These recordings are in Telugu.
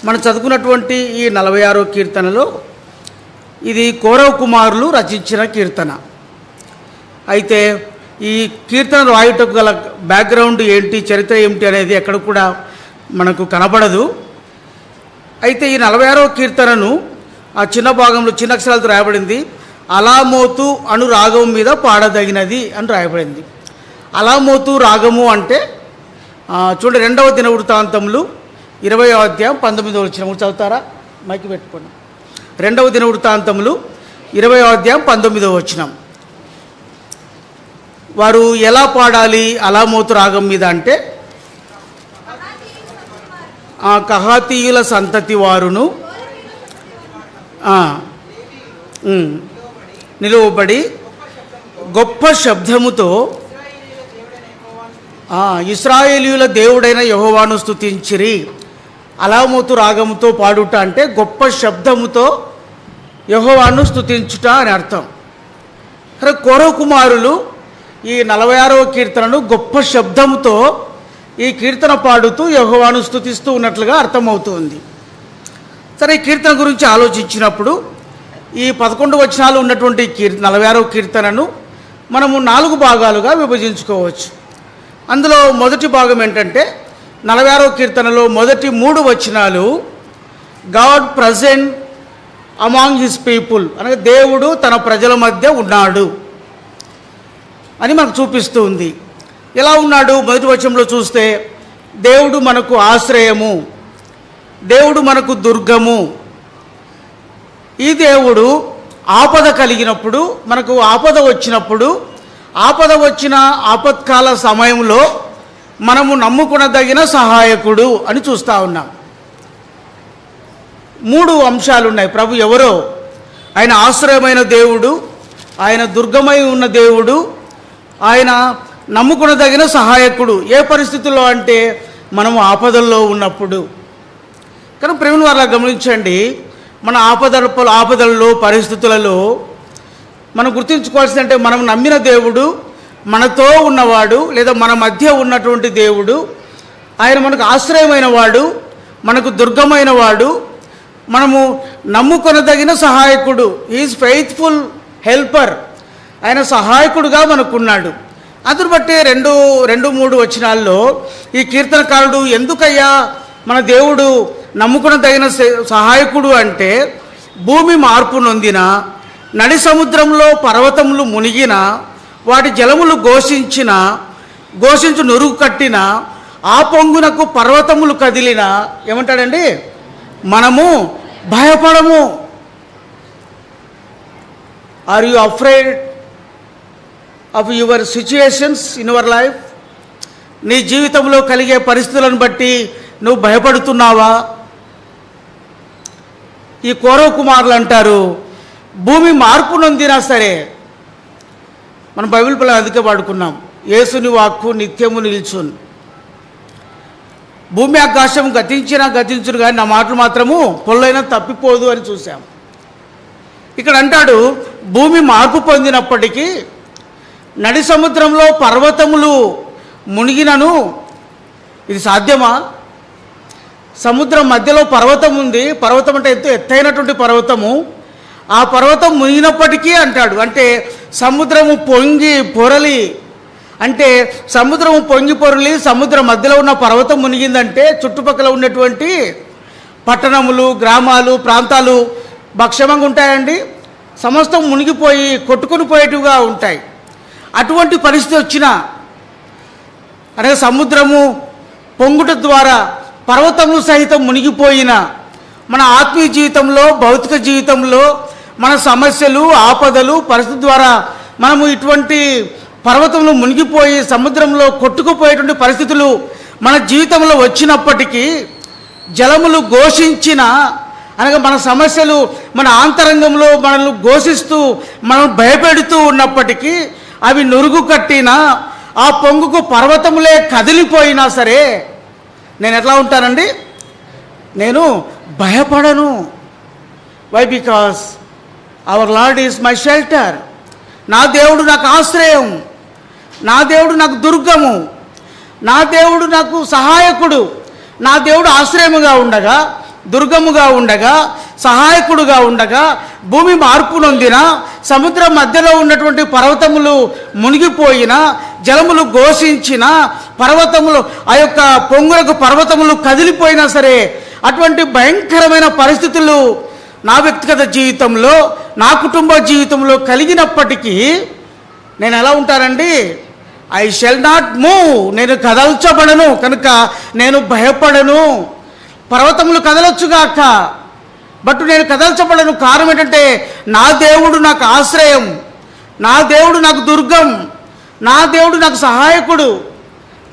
మనం చదువుకున్నటువంటి ఈ 46వ కీర్తనలో ఇది కౌరవ కుమారులు రచించిన కీర్తన. అయితే ఈ కీర్తన రాయుటకు గల బ్యాక్గ్రౌండ్ ఏంటి, చరిత్ర ఏమిటి అనేది ఎక్కడ కూడా మనకు కనబడదు. అయితే ఈ 46వ కీర్తనను ఆ చిన్న భాగంలో చిన్న అక్షరాలతో రాయబడింది. అలామోతు అను రాగం మీద పాడదగినది అని రాయబడింది. అలామోతు రాగము అంటే చూడండి, 2వ దినవృత్తాంతములు 20వ అధ్యాయం 19వ వచనం చదువుతారా? మైకి పెట్టుకోండి. 2వ దినవృత్తాంతములు 20వ అధ్యాయం 19వ వచనం. వారు ఎలా పాడాలి అలామోతు రాగం మీద అంటే, కహాతీయుల సంతతి వారును నిలువబడి గొప్ప శబ్దముతో ఇశ్రాయేలీయుల దేవుడైన యెహోవాను స్తుతించిరి. అలామోతు రాగముతో పాడుట అంటే గొప్ప శబ్దముతో యెహోవాను స్తుతించుట అని అర్థం. కౌరవ కుమారులు ఈ 46వ కీర్తనను గొప్ప శబ్దముతో ఈ కీర్తన పాడుతూ యెహోవాను స్తుతిస్తూ ఉన్నట్లుగా అర్థమవుతుంది. సరే, ఈ కీర్తన గురించి ఆలోచించినప్పుడు ఈ 11 వచనాలు ఉన్నటువంటి 46వ కీర్తనను మనము 4 భాగాలుగా విభజించుకోవచ్చు. అందులో మొదటి భాగం ఏంటంటే 46వ కీర్తనలో మొదటి 3 వచనాలు God present among his people అనగా దేవుడు తన ప్రజల మధ్య ఉన్నాడు అని మనకు చూపిస్తూ ఉంది. ఎలా ఉన్నాడు? మొదటి వచనంలో చూస్తే దేవుడు మనకు ఆశ్రయము, దేవుడు మనకు దుర్గము. ఈ దేవుడు ఆపద కలిగినప్పుడు, మనకు ఆపద వచ్చినప్పుడు, ఆపద వచ్చిన ఆపత్కాల సమయంలో మనము నమ్ముకునదగిన సహాయకుడు అని చూస్తూ ఉన్నాం. 3 అంశాలు ఉన్నాయి. ప్రభు ఎవరో, ఆయన ఆశ్రయమైన దేవుడు, ఆయన దుర్గమై ఉన్న దేవుడు, ఆయన నమ్ముకునదగిన సహాయకుడు. ఏ పరిస్థితుల్లో అంటే మనము ఆపదల్లో ఉన్నప్పుడు. కానీ ప్రేమ వారు గమనించండి, మన ఆపదల్లో పరిస్థితులలో మనం గుర్తుంచుకోవాల్సింది అంటే, మనం నమ్మిన దేవుడు మనతో ఉన్నవాడు, లేదా మన మధ్య ఉన్నటువంటి దేవుడు, ఆయన మనకు ఆశ్రయమైన వాడు, మనకు దుర్గమైన వాడు, మనము నమ్ముకొనదగిన సహాయకుడు. Is faithful helper. ఆయన సహాయకుడుగా మనకున్నాడు. అందును బట్టి 2-3 వచనాల్లో ఈ కీర్తనకారుడు ఎందుకయ్యా మన దేవుడు నమ్ముకొనదగిన సహాయకుడు అంటే, భూమి మార్పు నొందిన, నడి సముద్రంలో పర్వతములు మునిగిన, వాటి జలములు ఘోషించు నురుగు కట్టిన, ఆ పొంగునకు పర్వతములు కదిలిన, ఏమంటాడండి, మనము భయపడము. Are you afraid of your situations in your life? నీ జీవితంలో కలిగే పరిస్థితులను బట్టి నువ్వు భయపడుతున్నావా? ఈ కౌరవ కుమారులు అంటారు, భూమి మార్పు నొందినా సరే, మనం బైబిల్ పిల్లలు అందుకే పాడుకున్నాం, యేసుని వాక్కు నిత్యము నిల్చును. భూమి ఆకాశం గతించును కానీ నా మాటలు మాత్రము పొల్లైనా తప్పిపోదు అని చూసాం. ఇక్కడ అంటాడు, భూమి మార్పు పొందినప్పటికీ, నడి సముద్రంలో పర్వతములు మునిగినను. ఇది సాధ్యమా? సముద్రం మధ్యలో పర్వతం ఉంది. పర్వతం అంటే ఎత్తైనటువంటి పర్వతము. ఆ పర్వతం మునిగినప్పటికీ అంటాడు, అంటే సముద్రము పొంగి పొరలి, అంటే సముద్రము పొంగి పొరలి సముద్రం మధ్యలో ఉన్న పర్వతం మునిగిందంటే చుట్టుపక్కల ఉన్నటువంటి పట్టణములు, గ్రామాలు, ప్రాంతాలు భక్షమంగా ఉంటాయండి. సమస్తం మునిగిపోయి కొట్టుకుని పోయేట్టుగా ఉంటాయి. అటువంటి పరిస్థితి వచ్చినా, అనగా సముద్రము పొంగుట ద్వారా పర్వతములు సహితం మునిగిపోయిన మన ఆత్మీయ జీవితంలో, భౌతిక జీవితంలో మన సమస్యలు, ఆపదలు, పరిస్థితి ద్వారా మనము ఇటువంటి పర్వతంలో మునిగిపోయి సముద్రంలో కొట్టుకుపోయేటువంటి పరిస్థితులు మన జీవితంలో వచ్చినప్పటికీ, జలములు ఘోషించిన, అనగా మన సమస్యలు మన ఆంతరంగంలో మనల్ని ఘోషిస్తూ మనం భయపెడుతూ ఉన్నప్పటికీ, అవి నురుగు కట్టిన, ఆ పొంగుకు పర్వతములే కదిలిపోయినా సరే నేను ఎట్లా ఉంటానండి? నేను భయపడను. Why? Because our Lord is my shelter. నా దేవుడు నాకు ఆశ్రయం, నా దేవుడు నాకు దుర్గము, నా దేవుడు నాకు సహాయకుడు, నా దేవుడు ఆశ్రయముగా ఉండగా, దుర్గముగా ఉండగా, సహాయకుడుగా ఉండగా, భూమి మార్పు నొందిన, సముద్రం మధ్యలో ఉన్నటువంటి పర్వతములు మునిగిపోయిన, జలములు ఘోషించిన, పర్వతములు ఆ యొక్క పొంగులకు పర్వతములు కదిలిపోయినా సరే, అటువంటి భయంకరమైన పరిస్థితులు నా వ్యక్తిగత జీవితంలో, నా కుటుంబ జీవితంలో కలిగినప్పటికీ నేను ఎలా ఉంటానండి? I shall not move. నేను కదల్చబడను, కనుక నేను భయపడను. పర్వతములు కదలొచ్చుగాక, బట్ నేను కదల్చబడను. కారణం ఏంటంటే నా దేవుడు నాకు ఆశ్రయం, నా దేవుడు నాకు దుర్గం, నా దేవుడు నాకు సహాయకుడు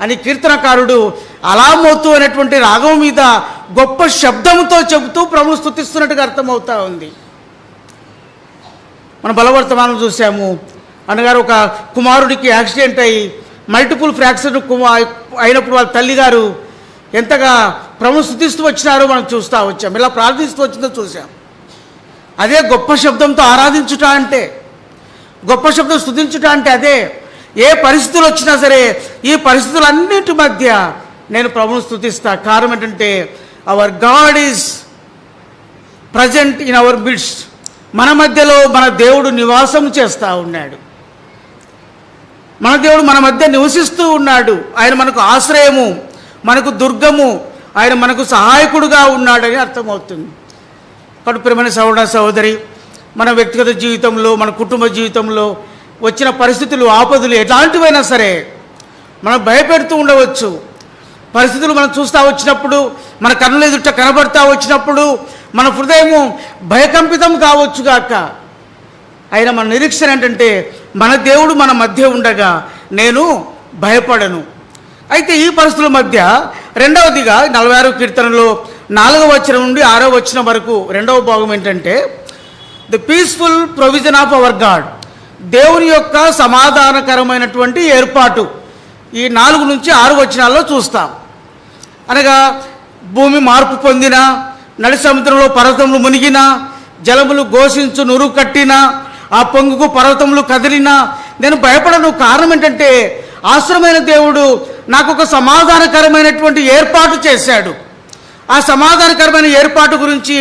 అని కీర్తనకారుడు అలామోతు అనేటువంటి రాగం మీద గొప్ప శబ్దంతో చెబుతూ ప్రభువు స్తుతిస్తున్నట్టుగా అర్థమవుతా ఉంది. మన బలవర్తమానం చూసాము. అన్నగారు ఒక కుమారుడికి యాక్సిడెంట్ అయ్యి మల్టిపుల్ ఫ్రాక్చర్ అయినప్పుడు వాళ్ళ తల్లిగారు ఎంతగా ప్రభువు స్తుతిస్తూ వచ్చినారో మనం చూస్తూ వచ్చాం, ఇలా ప్రార్థిస్తూ వచ్చిందో చూసాం. అదే గొప్ప శబ్దంతో ఆరాధించుట అంటే, గొప్ప శబ్దం స్తుతించుట అంటే అదే. ఏ పరిస్థితులు వచ్చినా సరే ఈ పరిస్థితులన్నిటి మధ్య నేను ప్రభువును స్తుతిస్తా. కారణం ఏంటంటే hour God is present in our midst. మన మధ్యలో మన దేవుడు నివాసం చేస్తూ ఉన్నాడు, మన దేవుడు మన మధ్య నివసిస్తూ ఉన్నాడు. ఆయన మనకు ఆశ్రయము, మనకు దుర్గము, ఆయన మనకు సహాయకుడుగా ఉన్నాడని అర్థమవుతుంది. కాబట్టి ప్రియమైన సహోదర సహోదరి, మన వ్యక్తిగత జీవితంలో, మన కుటుంబ జీవితంలో వచ్చిన పరిస్థితులు, ఆపదలు ఎలాంటివైనా సరే మనం భయపెడుతూ ఉండవచ్చు. పరిస్థితులు మనం చూస్తూ వచ్చినప్పుడు, మన కన్నుల ఎదుట కనబడతా వచ్చినప్పుడు మన హృదయము భయకంపితం కావచ్చుగాక. అయినా మన నిరీక్షణ ఏంటంటే మన దేవుడు మన మధ్య ఉండగా నేను భయపడను. అయితే ఈ పరిస్థితుల మధ్య రెండవదిగా 46వ కీర్తనలో 4వ వచనం నుండి 6వ వచనం వరకు రెండవ భాగం ఏంటంటే the peaceful provision of our God. దేవుని యొక్క సమాధానకరమైనటువంటి ఏర్పాటు ఈ 4 నుంచి 6 వచనాల్లో చూస్తాం. అనగా భూమి మార్పు పొందిన, నడి సముద్రంలో పర్వతములు మునిగిన, జలములు ఘోషించు నురుగు కట్టిన, ఆ పొంగుకు పర్వతములు కదిలిన నేను భయపడను. కారణం ఏంటంటే ఆశ్రమైన దేవుడు నాకు ఒక సమాధానకరమైనటువంటి ఏర్పాటు చేశాడు. ఆ సమాధానకరమైన ఏర్పాటు గురించి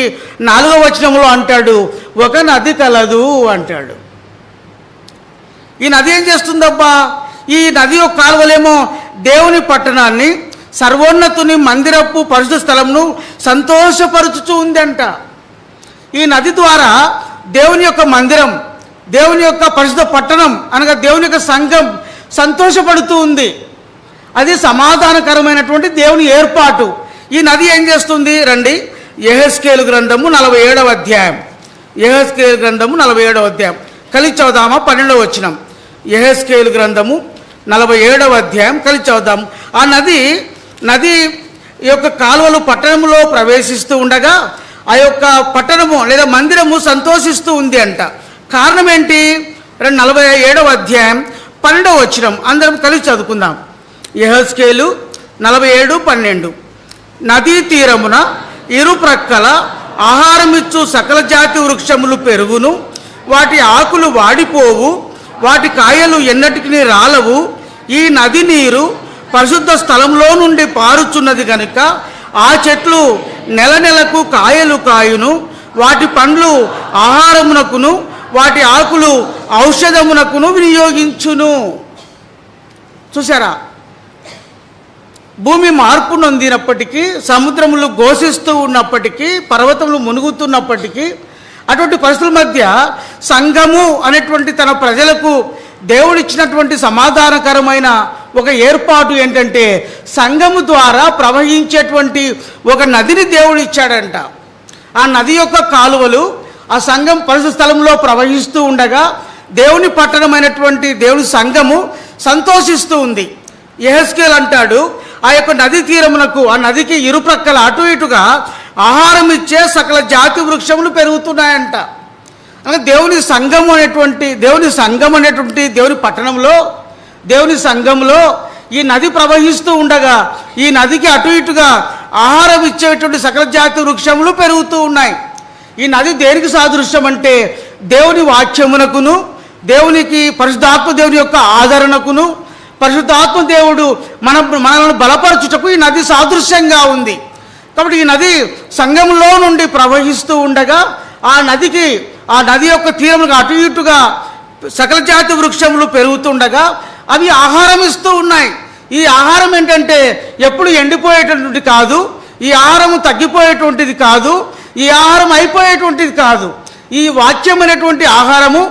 4వ వచనంలో అంటాడు, ఒక నది కలదు అంటాడు. ఈ నది ఏం చేస్తుందబ్బా? ఈ నది యొక్క కాలువలేమో దేవుని పట్టణాన్ని, సర్వోన్నతుని మందిరపు పరిశుద్ధ స్థలంను సంతోషపరుచుతూ ఉందంట. ఈ నది ద్వారా దేవుని యొక్క మందిరం, దేవుని యొక్క పరిశుద్ధ పట్టణం అనగా దేవుని యొక్క సంఘం సంతోషపడుతూ ఉంది. అది సమాధానకరమైనటువంటి దేవుని ఏర్పాటు. ఈ నది ఏం చేస్తుంది? రండి, యెహెజ్కేలు గ్రంథము 47వ అధ్యాయం. యెహెజ్కేలు గ్రంథము 47వ అధ్యాయం కలిసి చదువుదామా? 12వ వచనం. యెహెజ్కేలు గ్రంథము 47వ అధ్యాయం కలిసి చదువుదాము. ఆ నది యొక్క కాలువలు పట్టణంలో ప్రవేశిస్తూ ఉండగా ఆ యొక్క పట్టణము లేదా మందిరము సంతోషిస్తూ ఉంది అంట. కారణం ఏంటి? 47వ అధ్యాయం 12వ వచనం అందరం కలిసి చదువుకుందాం. యెహెజ్కేలు 47:12. నదీ తీరమున ఇరుప్రక్కల ఆహారమిచ్చు సకల జాతి వృక్షములు పెరుగును, వాటి ఆకులు వాడిపోవు, వాటి కాయలు ఎన్నటికి రాలవు. ఈ నది నీరు పరిశుద్ధ స్థలంలో నుండి పారుచున్నది కనుక ఆ చెట్లు నెల నెలకు కాయలు కాయును, వాటి పండ్లు ఆహారమునకును, వాటి ఆకులు ఔషధమునకును వినియోగించును. చూసారా? భూమి మార్పు నొందినప్పటికీ, సముద్రములు ఘోషిస్తూ ఉన్నప్పటికీ, పర్వతములు మునుగుతున్నప్పటికీ, అటువంటి పరిస్థితుల మధ్య సంఘము అనేటువంటి తన ప్రజలకు దేవుడిచ్చినటువంటి సమాధానకరమైన ఒక ఏర్పాటు ఏంటంటే సంఘము ద్వారా ప్రవహించేటువంటి ఒక నదిని దేవుడు ఇచ్చాడంట. ఆ నది యొక్క కాలువలు ఆ సంఘం పరిశుద్ధ స్థలంలో ప్రవహిస్తూ ఉండగా దేవుని పట్టణమైనటువంటి దేవుని సంఘము సంతోషిస్తూ ఉంది. యెహెజ్కేలు అంటాడు, ఆ యొక్క నది తీరమునకు, ఆ నదికి ఇరుప్రక్కల అటు ఇటుగా ఆహారం ఇచ్చే సకల జాతి వృక్షములు పెరుగుతున్నాయంట. అంటే దేవుని సంఘం అనేటువంటి దేవుని పట్టణంలో, దేవుని సంఘంలో ఈ నది ప్రవహిస్తూ ఉండగా ఈ నదికి అటు ఇటుగా ఆహారం ఇచ్చేటువంటి సకల జాతి వృక్షములు పెరుగుతూ ఉన్నాయి. ఈ నది దేనికి సాదృశ్యం అంటే దేవుని వాక్యమునకును, దేవునికి పరిశుద్ధాత్మ దేవుని యొక్క ఆదరణకును, పరిశుద్ధాత్మ దేవుడు మనల్ని బలపరచుటకు ఈ నది సాదృశ్యంగా ఉంది. కాబట్టి ఈ నది సంఘంలో నుండి ప్రవహిస్తూ ఉండగా ఆ నది యొక్క తీరములకు అటు ఇటుగా సకల జాతి వృక్షములు పెరుగుతుండగా అవి ఆహారం ఇస్తూ ఉన్నాయి. ఈ ఆహారం ఏంటంటే ఎప్పుడు ఎండిపోయేటటువంటిది కాదు, ఈ ఆహారం తగ్గిపోయేటువంటిది కాదు, ఈ ఆహారం అయిపోయేటువంటిది కాదు. ఈ వాక్యం అనేటువంటి ఆహారము,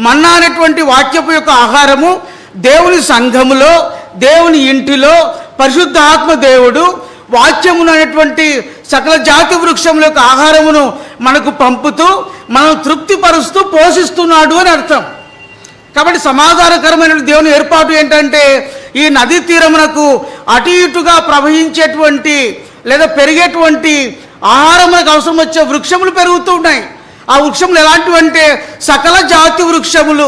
మన్నా అనేటువంటి వాక్యపు యొక్క ఆహారము దేవుని సంఘములో, దేవుని ఇంటిలో పరిశుద్ధాత్మ దేవుడు వాక్యమును అనేటువంటి సకల జాతి వృక్షముల యొక్క ఆహారమును మనకు పంపుతూ మనం తృప్తిపరుస్తూ పోషిస్తున్నాడు అని అర్థం. కాబట్టి సమాధానకరమైన దేవుని ఏర్పాటు ఏంటంటే ఈ నదీ తీరమునకు అటు ఇటుగా ప్రవహించేటువంటి లేదా పెరిగేటువంటి ఆహారం మనకు అవసరం వచ్చే వృక్షములు పెరుగుతూ ఉన్నాయి. ఆ వృక్షములు ఎలాంటివంటే సకల జాతి వృక్షములు.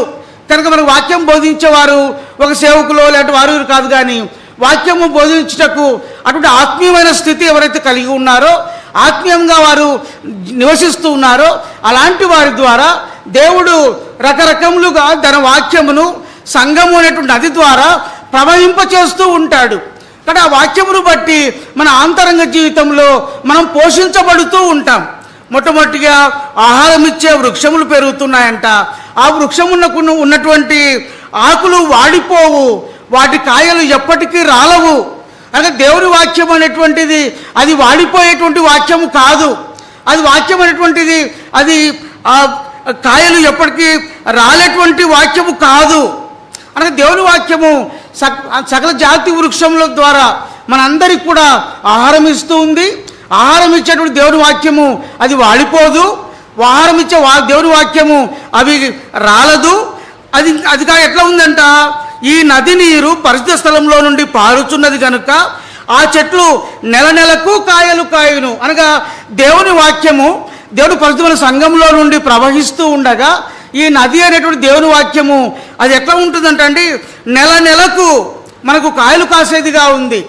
కనుక మనకు వాక్యం బోధించేవారు ఒక సేవకులో లేదంటే వారు కాదు, కానీ వాక్యము బోధించుటకు అటువంటి ఆత్మీయమైన స్థితి ఎవరైతే కలిగి ఉన్నారో, ఆత్మీయంగా వారు నివసిస్తూ ఉన్నారో అలాంటి వారి ద్వారా దేవుడు రకరకములుగా తన వాక్యమును సంఘము అనేటువంటి నది ద్వారా ప్రవహింపచేస్తూ ఉంటాడు. కానీ ఆ వాక్యమును బట్టి మన ఆంతరంగ జీవితంలో మనం పోషించబడుతూ ఉంటాం. మొట్టమొదటిగా ఆహారం ఇచ్చే వృక్షములు పెరుగుతున్నాయంట. ఆ వృక్షమునకు ఉన్నటువంటి ఆకులు వాడిపోవు, వాటి కాయలు ఎప్పటికీ రాలవు. అంటే దేవుని వాక్యం అనేటువంటిది అది వాడిపోయేటువంటి వాక్యము కాదు. అది వాక్యం అనేటువంటిది అది కాయలు ఎప్పటికీ రాలేటువంటి వాక్యము కాదు. అంటే దేవుని వాక్యము సకల జాతి వృక్షముల ద్వారా మనందరికి కూడా ఆహారం ఇస్తూ ఉంది. ఆహారం ఇచ్చేటువంటి దేవుని వాక్యము అది వాడిపోదు. ఆహారం ఇచ్చే దేవుని వాక్యము అవి రాలదు. అది ఎట్లా ఉందంట, ఈ నది నీరు పరిశుద్ధ స్థలంలో నుండి పారుచున్నది కనుక ఆ చెట్లు నెలకు కాయలు కాయును. అనగా దేవుని వాక్యము దేవుడు పరిశుద్ధమైన సంఘంలో నుండి ప్రవహిస్తూ ఉండగా ఈ నది అనేటువంటి దేవుని వాక్యము అది ఎట్లా ఉంటుందంట అండి, నెలకు మనకు కాయలు కాసేదిగా ఉంది.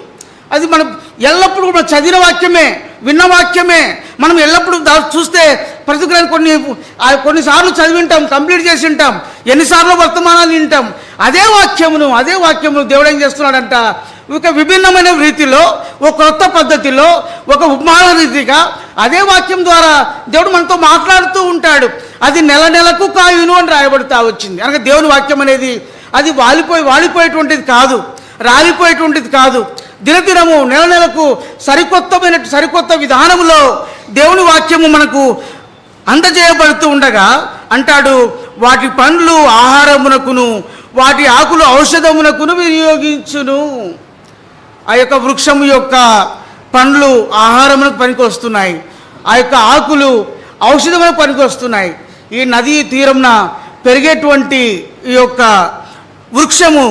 అది మనం ఎల్లప్పుడూ కూడా చదివిన వాక్యమే, విన్న వాక్యమే. మనం ఎల్లప్పుడూ చూస్తే ప్రతిగ్రహం కొన్నిసార్లు చదివింటాం, కంప్లీట్ చేసి ఉంటాం, ఎన్నిసార్లు వర్తమానాలు వింటాం. అదే వాక్యమును దేవుడు ఏం చేస్తున్నాడంట, ఒక విభిన్నమైన రీతిలో, ఒక కొత్త పద్ధతిలో, ఒక ఉపమాన రీతిగా అదే వాక్యం ద్వారా దేవుడు మనతో మాట్లాడుతూ ఉంటాడు. అది నెలకు కాయును అని రాయబడుతూ వచ్చింది. అనగా దేవుని వాక్యం అనేది అది వాలిపోయేటువంటిది కాదు, రాలిపోయేటువంటిది కాదు. దినదినము నెలకు సరికొత్త విధానములో దేవుని వాక్యము మనకు అందజేయబడుతూ ఉండగా అంటాడు, వాటి పండ్లు ఆహారమునకును వాటి ఆకులు ఔషధమునకును వినియోగించును. ఆ యొక్క వృక్షము యొక్క పండ్లు ఆహారమునకు పనికి వస్తున్నాయి, ఆ యొక్క ఆకులు ఔషధములకు పనికి వస్తున్నాయి. ఈ నదీ తీరంన పెరిగేటువంటి ఈ యొక్క వృక్షము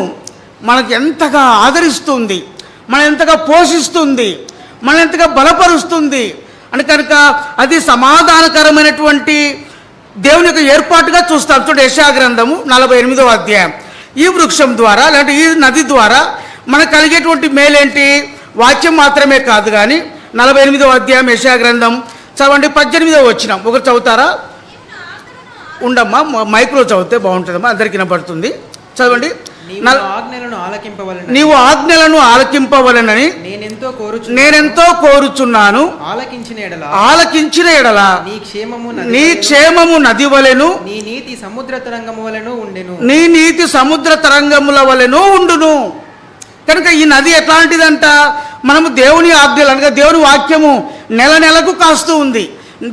మనకు ఎంతగా ఆదరిస్తుంది, మన ఎంతగా పోషిస్తుంది, మన ఎంతగా బలపరుస్తుంది అని కనుక అది సమాధానకరమైనటువంటి దేవుని యొక్క ఏర్పాటుగా చూస్తాం. చూడండి, యెషయా గ్రంథము 48వ అధ్యాయం. ఈ వృక్షం ద్వారా లేదంటే ఈ నది ద్వారా మనకు కలిగేటువంటి మేలేంటి, వాక్యం మాత్రమే కాదు కానీ 48వ అధ్యాయం యెషయా గ్రంథం చదవండి, 18వ వచనం. ఒకరు చదువుతారా? ఉండమ్మా, మైక్రో చదివితే బాగుంటుందమ్మా, అందరికి వినపడుతుంది. చదవండి. నీవు ఆజ్ఞలను ఆలకింపవలెనని నేనెంతో కోరుచున్నాను. ఆలకించిన ఎడల నీ క్షేమము నది వలెను, నీ నీతి సముద్ర తరంగముల వలెను ఉండును. కనుక ఈ నది ఎట్లాంటిదంట, మనము దేవుని ఆజ్ఞలు అనగా దేవుని వాక్యము నెలకు కాస్తూ ఉంది.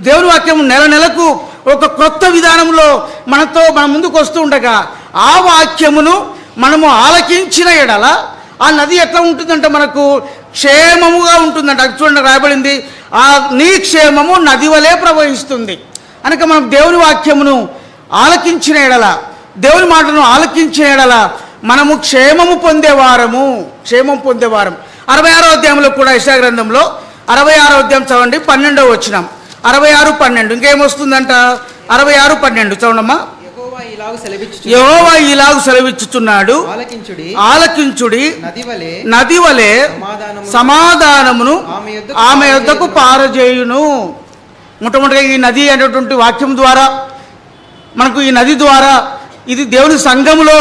దేవుని వాక్యము నెలకు ఒక కొత్త విధానంలో మన ముందుకు వస్తూ ఉండగా ఆ వాక్యమును మనము ఆలకించిన ఎడల ఆ నది ఎట్లా ఉంటుందంట, మనకు క్షేమముగా ఉంటుందంట. అది చూడండి, రాయబడింది, ఆ నీ క్షేమము నది వలె ప్రవహిస్తుంది. అనక మనం దేవుని వాక్యమును ఆలకించిన ఎడల, దేవుని మాటను ఆలకించిన ఎడల మనము క్షేమం పొందేవారం. 66వ అధ్యాయంలో కూడా యెషయా గ్రంథంలో 66వ అధ్యాయం చదవండి, 12వ వచనం. 66:12 ఇంకేమొస్తుందంట, 66:12 చదవమ్మా. యెహోవా ఇలాగు సెలవిచ్చుచున్నాడు, ఆలకించుడి, నది వలె సమాధానమును ఆమె యొద్దకు పారజేయును. మొట్టమొదటిగా ఈ నది అనేటువంటి వాక్యం ద్వారా మనకు ఈ నది ద్వారా ఇది దేవుని సంఘములో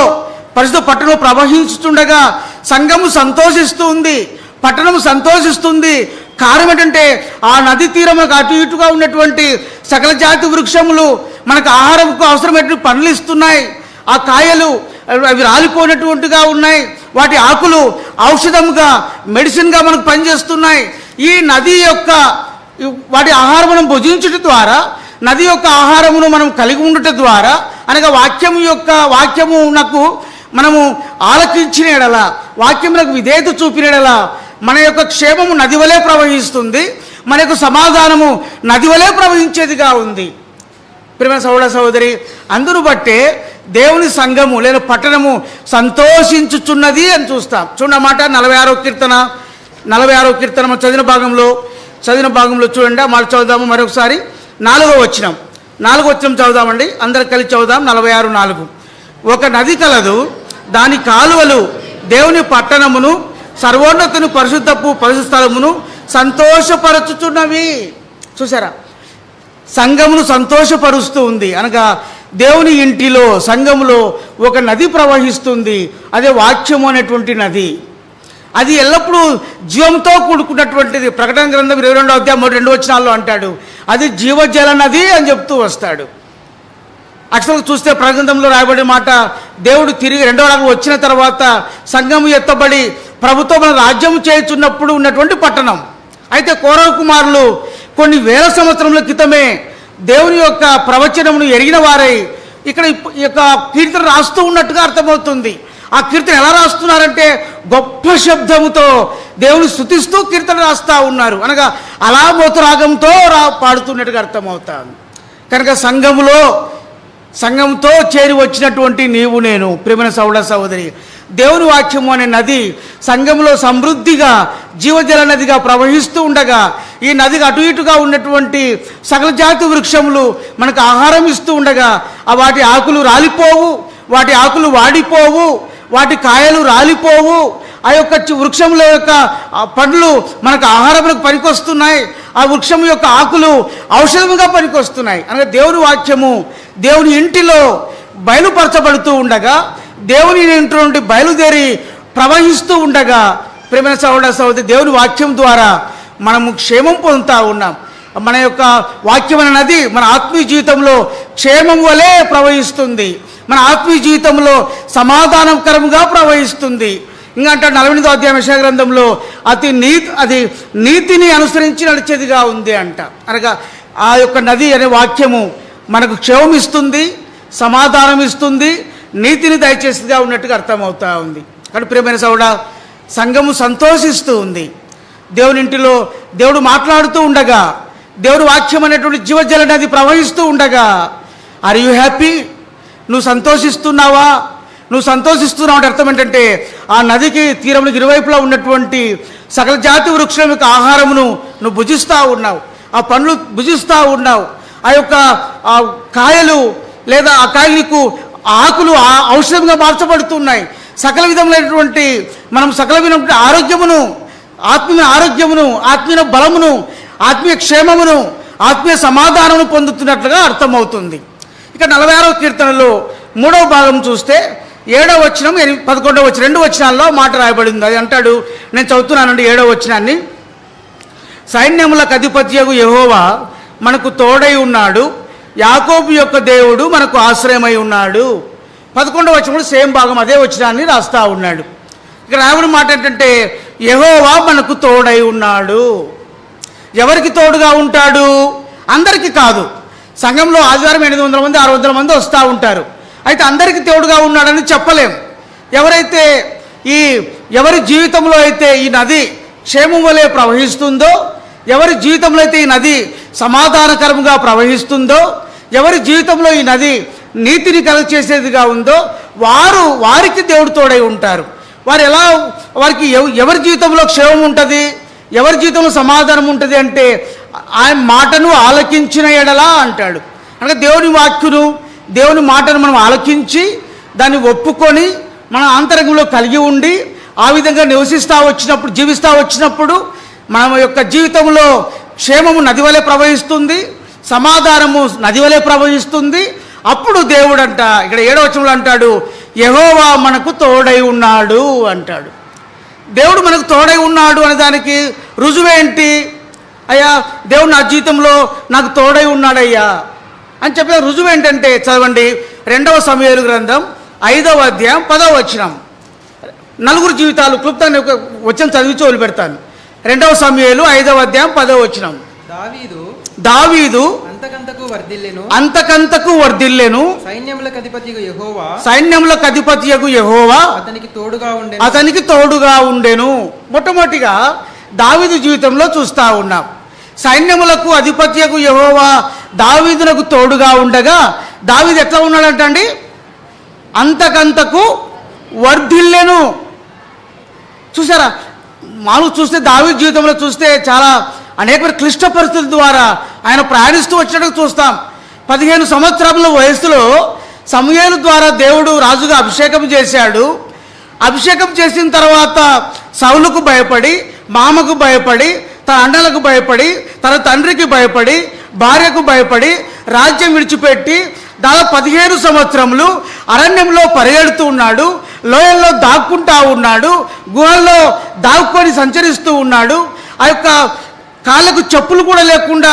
పరిశుద్ధ పట్టణంలో ప్రవహిస్తుండగా సంఘము సంతోషిస్తూ ఉంది, పట్టణము సంతోషిస్తుంది. కారణం ఏంటంటే ఆ నది తీరములకు అటు ఇటుగా ఉన్నటువంటి సకల జాతి వృక్షములు మనకు ఆహారంకు అవసరమైనటువంటి పండ్లు ఇస్తున్నాయి. ఆ కాయలు అవి రాలిపోయినటువంటిగా ఉన్నాయి. వాటి ఆకులు ఔషధంగా, మెడిసిన్గా మనకు పనిచేస్తున్నాయి. ఈ నది యొక్క వాటి ఆహారం మనం భుజించడం ద్వారా, నది యొక్క ఆహారమును మనం కలిగి ఉండటం ద్వారా, అనగా వాక్యమునకు మనము ఆలకించిన ఎడల, వాక్యమునకు విధేయత చూపిన ఎడల మన యొక్క క్షేమము నది వలె ప్రవహిస్తుంది, మన యొక్క సమాధానము నది వలె ప్రవహించేదిగా ఉంది. ప్రియమైన సహోదర సహోదరి, అందును బట్టే దేవుని సంఘము లేదా పట్టణము సంతోషించుచున్నది అని చూస్తాం. చూడమాట 46వ కీర్తన చదివిన భాగంలో చూడండి. మాట చదువుదాము మరొకసారి. 4వ వచనం చదువుదామండి, అందరు కలిసి చదువుదాం. 46:4. ఒక నది కలదు, దాని కాలువలు దేవుని పట్టణమును సర్వోన్నతుని పరిశుద్ధ స్థలమును సంతోషపరచుచున్నవి. చూసారా, సంఘమును సంతోషపరుస్తూ ఉంది. అనగా దేవుని ఇంటిలో, సంఘములో ఒక నది ప్రవహిస్తుంది. అదే వాక్యము అనేటువంటి నది. అది ఎల్లప్పుడూ జీవంతో కూడుకున్నటువంటిది. ప్రకటన గ్రంథం 22వ అధ్యాయం 2 వచనాల్లో అంటాడు, అది జీవజల నది అని చెప్తూ వస్తాడు. అక్షరం చూస్తే ప్రకటనలో రాయబడిన మాట, దేవుడు తిరిగి 2వ రాకడ వచ్చిన తర్వాత సంఘము ఎత్తబడి ప్రభుత్వం మన రాజ్యం చేయుచున్నప్పుడు ఉన్నటువంటి పట్టణం. అయితే కౌరవ కుమారులు కొన్ని వేల సంవత్సరముల క్రితమే దేవుని యొక్క ప్రవచనమును ఎరిగిన వారై ఇక్కడ ఈ యొక్క కీర్తన రాస్తూ ఉన్నట్టుగా అర్థమవుతుంది. ఆ కీర్తన ఎలా రాస్తున్నారంటే గొప్ప శబ్దముతో దేవుని స్తుతిస్తూ కీర్తన రాస్తూ ఉన్నారు. అనగా అలామోతు రాగంతో పాడుతున్నట్టుగా అర్థమవుతాను. కనుక సంఘంతో చేరి వచ్చినటువంటి నీవు నేను, ప్రియమైన సహోదర సహోదరి, దేవుని వాక్యము అనే నది సంఘంలో సమృద్ధిగా జీవజల నదిగా ప్రవహిస్తూ ఉండగా, ఈ నదికి అటు ఇటుగా ఉన్నటువంటి సకల జాతి వృక్షములు మనకు ఆహారం ఇస్తూ ఉండగా, వాటి ఆకులు రాలిపోవు, వాటి ఆకులు వాడిపోవు, వాటి కాయలు రాలిపోవు. ఆ యొక్క వృక్షముల యొక్క పండ్లు మనకు ఆహారములకు పనికొస్తున్నాయి. ఆ వృక్షం యొక్క ఆకులు ఔషధముగా పనికొస్తున్నాయి. అనగా దేవుని వాక్యము దేవుని ఇంటిలో బయలుపరచబడుతూ ఉండగా, దేవుని ఇంటి నుండి బయలుదేరి ప్రవహిస్తూ ఉండగా, ప్రియమైన సహోదర సహోదరి, దేవుని వాక్యం ద్వారా మనము క్షేమం పొందుతూ ఉన్నాం. మన యొక్క వాక్యం అనే నది మన ఆత్మీయ జీవితంలో క్షేమం వలె ప్రవహిస్తుంది. మన ఆత్మీయ జీవితంలో సమాధానకరంగా ప్రవహిస్తుంది. ఇంకా అంటే 48వ అధ్యాయం యెషయా గ్రంథంలో అది నీతిని అనుసరించి నడిచేదిగా ఉంది అంట. అనగా ఆ యొక్క నది అనే వాక్యము మనకు క్షేమం ఇస్తుంది, సమాధానం ఇస్తుంది, నీతిని దయచేసిగా ఉన్నట్టుగా అర్థమవుతూ ఉంది. కాబట్టి ప్రియమైన సహోదరా, సంఘము సంతోషిస్తూ ఉంది. దేవుని ఇంటిలో దేవుడు మాట్లాడుతూ ఉండగా, దేవుడు వాక్యం అనేటువంటి జీవజల నది ప్రవహిస్తూ ఉండగా, ఆర్ యూ హ్యాపీ? నువ్వు సంతోషిస్తున్నావా? నువ్వు సంతోషిస్తున్నావు అంటే అర్థం ఏంటంటే, ఆ నదికి తీరములకు ఇరువైపులా ఉన్నటువంటి సకల జాతి వృక్షం యొక్క ఆహారమును నువ్వు భుజిస్తూ ఉన్నావు, ఆ పండ్లు భుజిస్తూ ఉన్నావు. ఆ యొక్క కాయలు లేదా ఆ కాయలు నీకు ఆకులు ఔషధంగా మార్చబడుతున్నాయి. సకల విధములైనటువంటి సకల విధమైన ఆరోగ్యమును, ఆత్మీయ ఆరోగ్యమును, ఆత్మీయ బలమును, ఆత్మీయ క్షేమమును, ఆత్మీయ సమాధానమును పొందుతున్నట్లుగా అర్థమవుతుంది. ఇక 46వ కీర్తనలో 3వ భాగం చూస్తే 7వ వచనం 11వ వచనం 2 వచనాల్లో మాట రాయబడింది. అది అంటాడు, నేను చదువుతున్నానండి 7వ వచనాన్ని. సైన్యములకు అధిపత్యగు యెహోవా మనకు తోడై ఉన్నాడు, యాకోబు యొక్క దేవుడు మనకు ఆశ్రయమై ఉన్నాడు. 11వ వచనంలో సేమ్ భాగం అదే వచనాన్ని రాస్తా ఉన్నాడు. ఇక్కడ రాయబడిన మాట ఏంటంటే, యెహోవా మనకు తోడై ఉన్నాడు. ఎవరికి తోడుగా ఉంటాడు? అందరికీ కాదు. సంఘంలో ఆదివారం 800 మంది 600 మంది వస్తూ ఉంటారు. అయితే అందరికీ తోడుగా ఉన్నాడని చెప్పలేం. ఎవరి జీవితంలో అయితే ఈ నది క్షేమం వలె ప్రవహిస్తుందో, ఎవరి జీవితంలో అయితే ఈ నది సమాధానకరంగా ప్రవహిస్తుందో, ఎవరి జీవితంలో ఈ నది నీతిని కలగచేసేదిగా ఉందో, వారికి దేవుడు తోడై ఉంటారు. వారికి ఎవరి జీవితంలో క్షేమం ఉంటుంది, ఎవరి జీవితంలో సమాధానం ఉంటుంది అంటే, ఆయన మాటను ఆలకించిన ఎడలా అంటాడు. అంటే దేవుని వాక్యును, దేవుని మాటను మనం ఆలకించి దాన్ని ఒప్పుకొని మన ఆంతరంగంలో కలిగి ఉండి ఆ విధంగా జీవిస్తూ వచ్చినప్పుడు మన యొక్క జీవితంలో క్షేమము నది వలె ప్రవహిస్తుంది, సమాధానము నది వలె ప్రవహిస్తుంది. అప్పుడు దేవుడు ఇక్కడ 7వ వచనంలో అంటాడు, యెహోవా మనకు తోడై ఉన్నాడు అంటాడు. దేవుడు మనకు తోడై ఉన్నాడు అనే దానికి రుజువేంటి? అయ్యా దేవుడు నా జీవితంలో నాకు తోడై ఉన్నాడయ్యా అని చెప్పిన రుజువు ఏంటంటే చదవండి 2 సమూయేలు గ్రంథం 5వ అధ్యాయం 10వ వచనం. నలుగురు జీవితాలు క్లుప్తంగా వచనం చదివించి వదిలిపెడతాను. 2 సమూయేలు 5వ అధ్యాయం 10వ వచనం. దావీదు అంతకంతకు వర్ధిల్లెను, సైన్యములకు అధిపతియగు యెహోవా అతనికి తోడుగా ఉండెను. మొట్టమొదటిగా దావీదు జీవితంలో చూస్తా ఉన్నాం. సైన్యములకు అధిపతియగు యెహోవా దావీదునకు తోడుగా ఉండగా దావీదు ఎట్లా ఉన్నాడంటండి? అంతకంతకు వర్ధిల్లెను. చూసారా? మామూలు చూస్తే దావీదు జీవితంలో చూస్తే చాలా అనేక క్లిష్ట పరిస్థితుల ద్వారా ఆయన ప్రయాణిస్తూ వచ్చినట్టు చూస్తాం. 15 సంవత్సరాల వయసులో సమూయేలు ద్వారా దేవుడు రాజుగా అభిషేకం చేశాడు. అభిషేకం చేసిన తర్వాత సౌలుకు భయపడి, మామకు భయపడి, తన అన్నలకు భయపడి, తన తండ్రికి భయపడి, భార్యకు భయపడి రాజ్యం విడిచిపెట్టి దాదాపు 15 సంవత్సరములు అరణ్యంలో పరిగెడుతూ ఉన్నాడు, లోయల్లో దాక్కుంటా ఉన్నాడు, గుహల్లో దాక్కుని సంచరిస్తూ ఉన్నాడు. ఆ యొక్క కాళ్ళకు చెప్పులు కూడా లేకుండా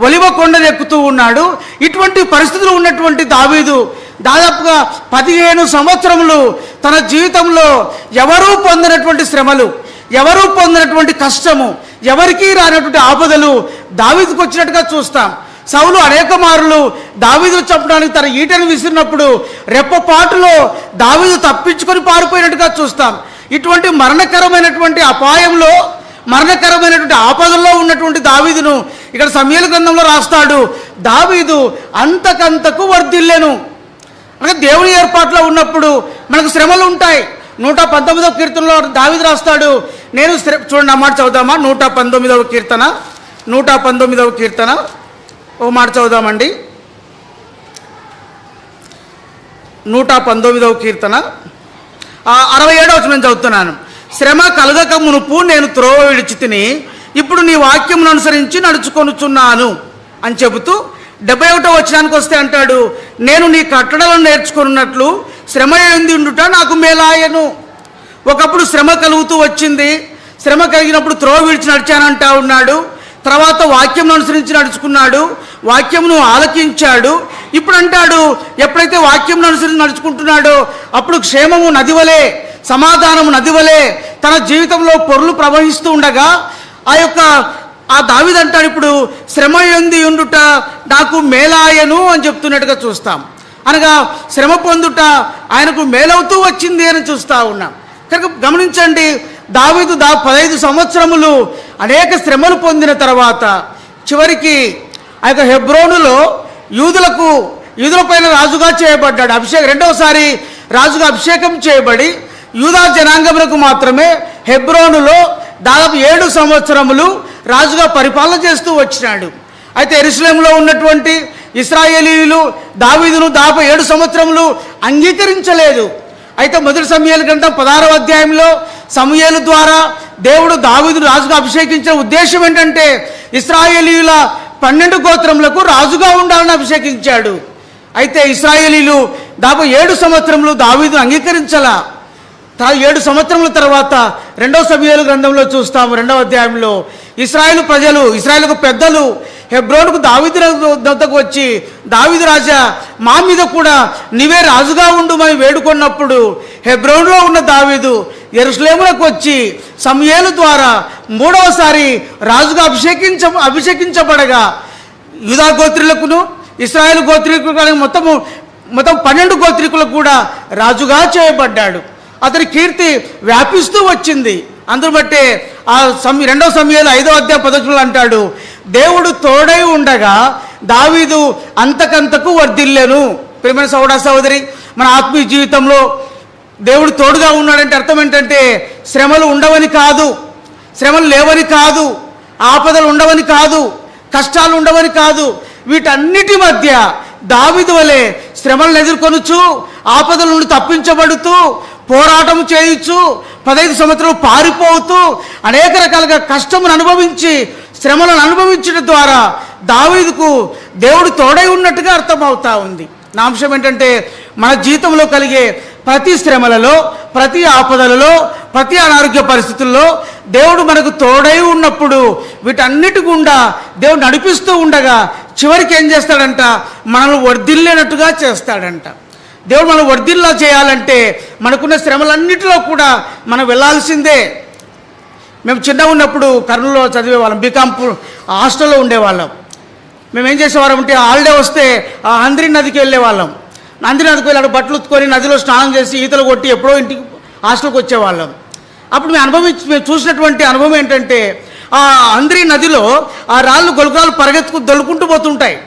ఒలివ కొండలు ఎక్కుతూ ఉన్నాడు. ఇటువంటి పరిస్థితులు ఉన్నటువంటి దావీదు దాదాపుగా 15 సంవత్సరములు తన జీవితంలో ఎవరూ పొందినటువంటి శ్రమలు, ఎవరూ పొందినటువంటి కష్టము, ఎవరికీ రానటువంటి ఆపదలు దావీదుకు వచ్చినట్టుగా చూస్తాం. సౌలు అనేక మారులు దావీదును చంపడానికి తన ఈటను విసిరినప్పుడు రెప్పపాటులో దావీదు తప్పించుకొని పారిపోయినట్టుగా చూస్తాం. ఇటువంటి మరణకరమైనటువంటి అపాయంలో, మరణకరమైనటువంటి ఆపదల్లో ఉన్నటువంటి దావీదును ఇక్కడ సమూయేలు గ్రంథంలో రాస్తాడు. దావీదు అంతకంతకు వర్ధిల్లెను. అంటే దేవుని ఏర్పాట్లో ఉన్నప్పుడు మనకు శ్రమలు ఉంటాయి. 119వ కీర్తనలో దావీదు రాస్తాడు, నేను చూడండి ఆ మాట చదువుదామా? 119వ కీర్తన, 119వ కీర్తన ఓ మాట చదువుదామండి. 119వ కీర్తన 67వ వచనం చదువుతున్నాను. శ్రమ కలగక మునుపు నేను త్రోవ విడిచి తిని ఇప్పుడు నీ వాక్యమును అనుసరించి నడుచుకొనుచున్నాను అని చెబుతూ 71వ వచనానికి వస్తే అంటాడు, నేను నీ కట్టడలను నేర్చుకున్నట్లు శ్రమ ఎందుండుట నాకు మేలాయను. ఒకప్పుడు శ్రమ కలుగుతూ వచ్చింది, శ్రమ కలిగినప్పుడు త్రోవ విడిచి నడిచానంటా ఉన్నాడు. తర్వాత వాక్యం అనుసరించి నడుచుకున్నాడు, వాక్యమును ఆలకించాడు. ఇప్పుడు అంటాడు, ఎప్పుడైతే వాక్యం అనుసరించి నడుచుకుంటున్నాడో అప్పుడు క్షేమము నదివలే, సమాధానము నదివలే తన జీవితంలో పొర్లు ప్రవహిస్తూ ఉండగా ఆ దావీదు అంటాడు, ఇప్పుడు శ్రమ ఎందు ఉండుట నాకు మేలాయను అని చెప్తున్నట్టుగా చూస్తాం. అనగా శ్రమ పొందుట ఆయనకు మేలవుతూ వచ్చింది అని చూస్తూ ఉన్నాం. కనుక గమనించండి, దావీదు 15 సంవత్సరములు అనేక శ్రమలు పొందిన తర్వాత చివరికి ఆ యొక్క హెబ్రోనులో యూదుల పైన రాజుగా చేయబడ్డాడు. రెండవసారి రాజుగా అభిషేకం చేయబడి యూదా జనాంగములకు మాత్రమే హెబ్రోనులో దాదాపు 7 సంవత్సరములు రాజుగా పరిపాలన చేస్తూ వచ్చినాడు. అయితే యెరూషలేములో ఉన్నటువంటి ఇశ్రాయేలీయులు దావీదును దాదాపు 7 సంవత్సరములు అంగీకరించలేదు. అయితే మొదటి సమూయేలు గ్రంథం 16వ అధ్యాయంలో సమూయేలు ద్వారా దేవుడు దావీదును రాజుగా అభిషేకించిన ఉద్దేశం ఏంటంటే ఇశ్రాయేలీయుల 12 గోత్రములకు రాజుగా ఉండాలని అభిషేకించాడు. అయితే ఇశ్రాయేలీయులు దాదాపు 7 సంవత్సరములు దావీదును అంగీకరించాల. 7 సంవత్సరముల తర్వాత 2వ సమూయేలు గ్రంథంలో చూస్తాము 2వ అధ్యాయంలో ఇశ్రాయేలు ప్రజలు, ఇశ్రాయేలుకు పెద్దలు హెబ్రోనుకు దావీదు వద్దకు వచ్చి, దావీదు రాజా మా మీద కూడా నీవే రాజుగా ఉండుమని వేడుకున్నప్పుడు హెబ్రోనులో ఉన్న దావీదు యెరూషలేములకు వచ్చి సమూయేలు ద్వారా 3వసారి రాజుగా అభిషేకించబడగా యూదా గోత్రికులను ఇశ్రాయేలు గోత్రికులకు మొత్తం 12 గోత్రికులకు కూడా రాజుగా చేయబడ్డాడు. అతని కీర్తి వ్యాపిస్తూ వచ్చింది. అందును బట్టే 2వ సమూయేలు 5వ అధ్యాయం 10 అంటాడు, దేవుడు తోడై ఉండగా దావీదు అంతకంతకు వర్ధిల్లెను. ప్రియమైన సోదర సహోదరి, మన ఆత్మీయ జీవితంలో దేవుడు తోడుగా ఉన్నాడంటే అర్థం ఏంటంటే శ్రమలు ఉండవని కాదు, శ్రమలు లేవని కాదు, ఆపదలు ఉండవని కాదు, కష్టాలు ఉండవని కాదు. వీటన్నిటి మధ్య దావీదు వలె శ్రమలను ఎదుర్కొనుచు, ఆపదల నుండి తప్పించబడుతూ, పోరాటం చేయొచ్చు, 15 సంవత్సరాలు పారిపోతూ అనేక రకాలుగా కష్టమును అనుభవించి శ్రమలను అనుభవించడం ద్వారా దావీదుకు దేవుడు తోడై ఉన్నట్టుగా అర్థమవుతా ఉంది. నా అంశం ఏంటంటే మన జీవితంలో కలిగే ప్రతి శ్రమలలో, ప్రతి ఆపదలలో, ప్రతి అనారోగ్య పరిస్థితుల్లో దేవుడు మనకు తోడై ఉన్నప్పుడు వీటన్నిటి గుండా దేవుడు నడిపిస్తూ ఉండగా చివరికి ఏం చేస్తాడంట, మనల్ని వర్ధిల్లేనట్టుగా చేస్తాడంట. దేవుడు మనం వర్ధిల్లా చేయాలంటే మనకున్న శ్రమలన్నిటిలో కూడా మనం వెళ్ళాల్సిందే. మేము చిన్నగా ఉన్నప్పుడు కర్నూలులో చదివేవాళ్ళం, బీకాం హాస్టల్లో ఉండేవాళ్ళం. మేము ఏం చేసేవాళ్ళం అంటే హాలిడే వస్తే ఆ అంద్రి నదికి వెళ్ళేవాళ్ళం. అంద్రి నదికి వెళ్ళి బట్టలు ఉత్తుకొని నదిలో స్నానం చేసి ఈతలు కొట్టి ఎప్పుడో ఇంటికి హాస్టల్కి వచ్చేవాళ్ళం. అప్పుడు మేము చూసినటువంటి అనుభవం ఏంటంటే ఆ అంద్రి నదిలో ఆ రాళ్ళు గొలుకురాలు దొల్లుకుంటూ పోతుంటాయి.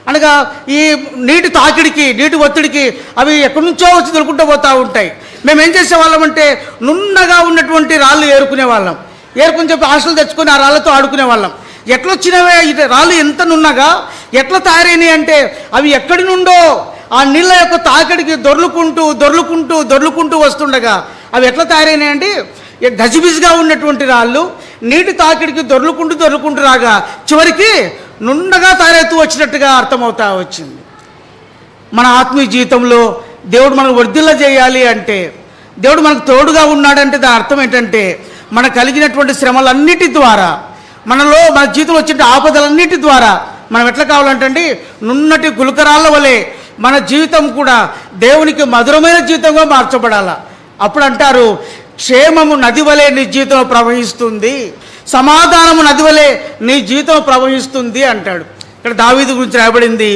అనగా ఈ నీటి తాకిడికి, నీటి ఒత్తిడికి అవి ఎక్కడి నుంచో వచ్చి దొరుకుంటూ పోతూ ఉంటాయి. మేము ఏం చేసేవాళ్ళం అంటే నున్నగా ఉన్నటువంటి రాళ్ళు ఏరుకుని చెప్పి హాస్టల్ తెచ్చుకొని ఆ రాళ్ళతో ఆడుకునేవాళ్ళం. ఎట్లొచ్చినవే రాళ్ళు ఎంత నున్నగా ఎట్లా తయారైనాయి అంటే అవి ఎక్కడి నుండో ఆ నీళ్ళ యొక్క తాకిడికి దొర్లుకుంటూ వస్తుండగా అవి ఎట్లా తయారైనాయి అంటే గజిబిజిగా ఉన్నటువంటి రాళ్ళు నీటి తాకిడికి దొర్లుకుంటూ రాగా చివరికి నున్నగా తయారవుతూ వచ్చినట్టుగా అర్థమవుతా వచ్చింది. మన ఆత్మీయ జీవితంలో దేవుడు మనకు వర్ధిల్ల చేయాలి అంటే, దేవుడు మనకు తోడుగా ఉన్నాడంటే దాని అర్థం ఏంటంటే మనకు కలిగినటువంటి శ్రమలన్నిటి ద్వారా, మన జీవితంలో వచ్చే ఆపదలన్నిటి ద్వారా మనం ఎట్లా కావాలంటే నున్నటి గులకరాళ్ళ వలె మన జీవితం కూడా దేవునికి మధురమైన జీవితంగా మార్చబడాల. అప్పుడు అంటారు, క్షేమము నది వలె నీ జీవితంలో ప్రవహిస్తుంది, సమాధానము నది వలె నీ జీవితం ప్రవహిస్తుంది అంటాడు. ఇక్కడ దావీదు గురించి రాయబడింది,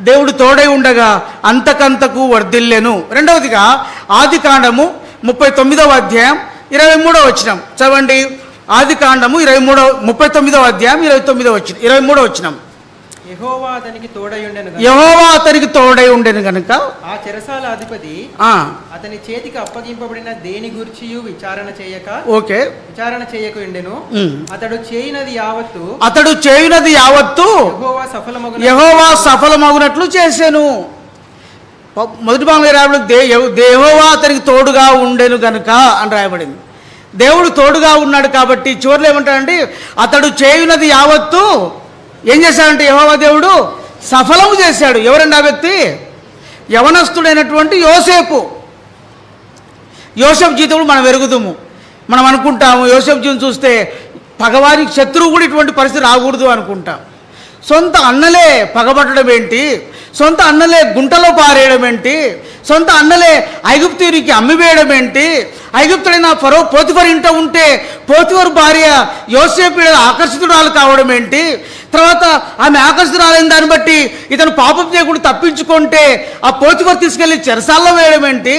దేవుడు తోడై ఉండగా అంతకంతకు వర్ధిల్లెను. రెండవదిగా ఆదికాండము 39వ అధ్యాయం 23వ వచనం చదవండి. ఆదికాండము 39వ అధ్యాయం 23వ వచనం. యెహోవా అతనికి తోడై ఉండెను గనుక ఆ చెరసాల అధిపతి అతని చేతికి అప్పగింపబడిన దేని గుర్చియు విచారణ చేయక ఉండెను. అతడు చేయునది యావత్తు యెహోవా సఫలమగునట్లు చేసెను. మొదటి భాగంలో రాయబడింది యెహోవా అతనికి తోడుగా ఉండెను గనుక అని రాయబడింది. దేవుడు తోడుగా ఉన్నాడు కాబట్టి చివరిలో ఏమంటాడంటే అతడు చేయునది యావత్తు ఏం చేశాడంటే యెహోవా దేవుడు సఫలము చేశాడు. ఎవరండి ఆ వ్యక్తి? యవనస్తుడైనటువంటి యోసేపు జీవితంలో మనం ఎరుగుదాము. మనం అనుకుంటాము యోసేపు జీవితం చూస్తే పగవారికి శత్రువు కూడా ఇటువంటి పరిస్థితి రాకూడదు అనుకుంటాం. సొంత అన్నలే పగబట్టడం ఏంటి, సొంత అన్నలే గుంటలో పారేయడం ఏంటి, సొంత అన్నలే ఐగుప్తునికి అమ్మివేయడం ఏంటి, ఐగుప్తుడైన పోతిఫర్ ఇంట ఉంటే పోతిఫర్ భార్య యోసేపు ఆకర్షితురాలు కావడం ఏంటి, తర్వాత ఆమె ఆకర్షితురాలైన దాన్ని బట్టి ఇతను పాపం చేయకుండా తప్పించుకుంటే ఆ పోతిఫర్ తీసుకెళ్లి చెరసాలలో వేయడం ఏంటి,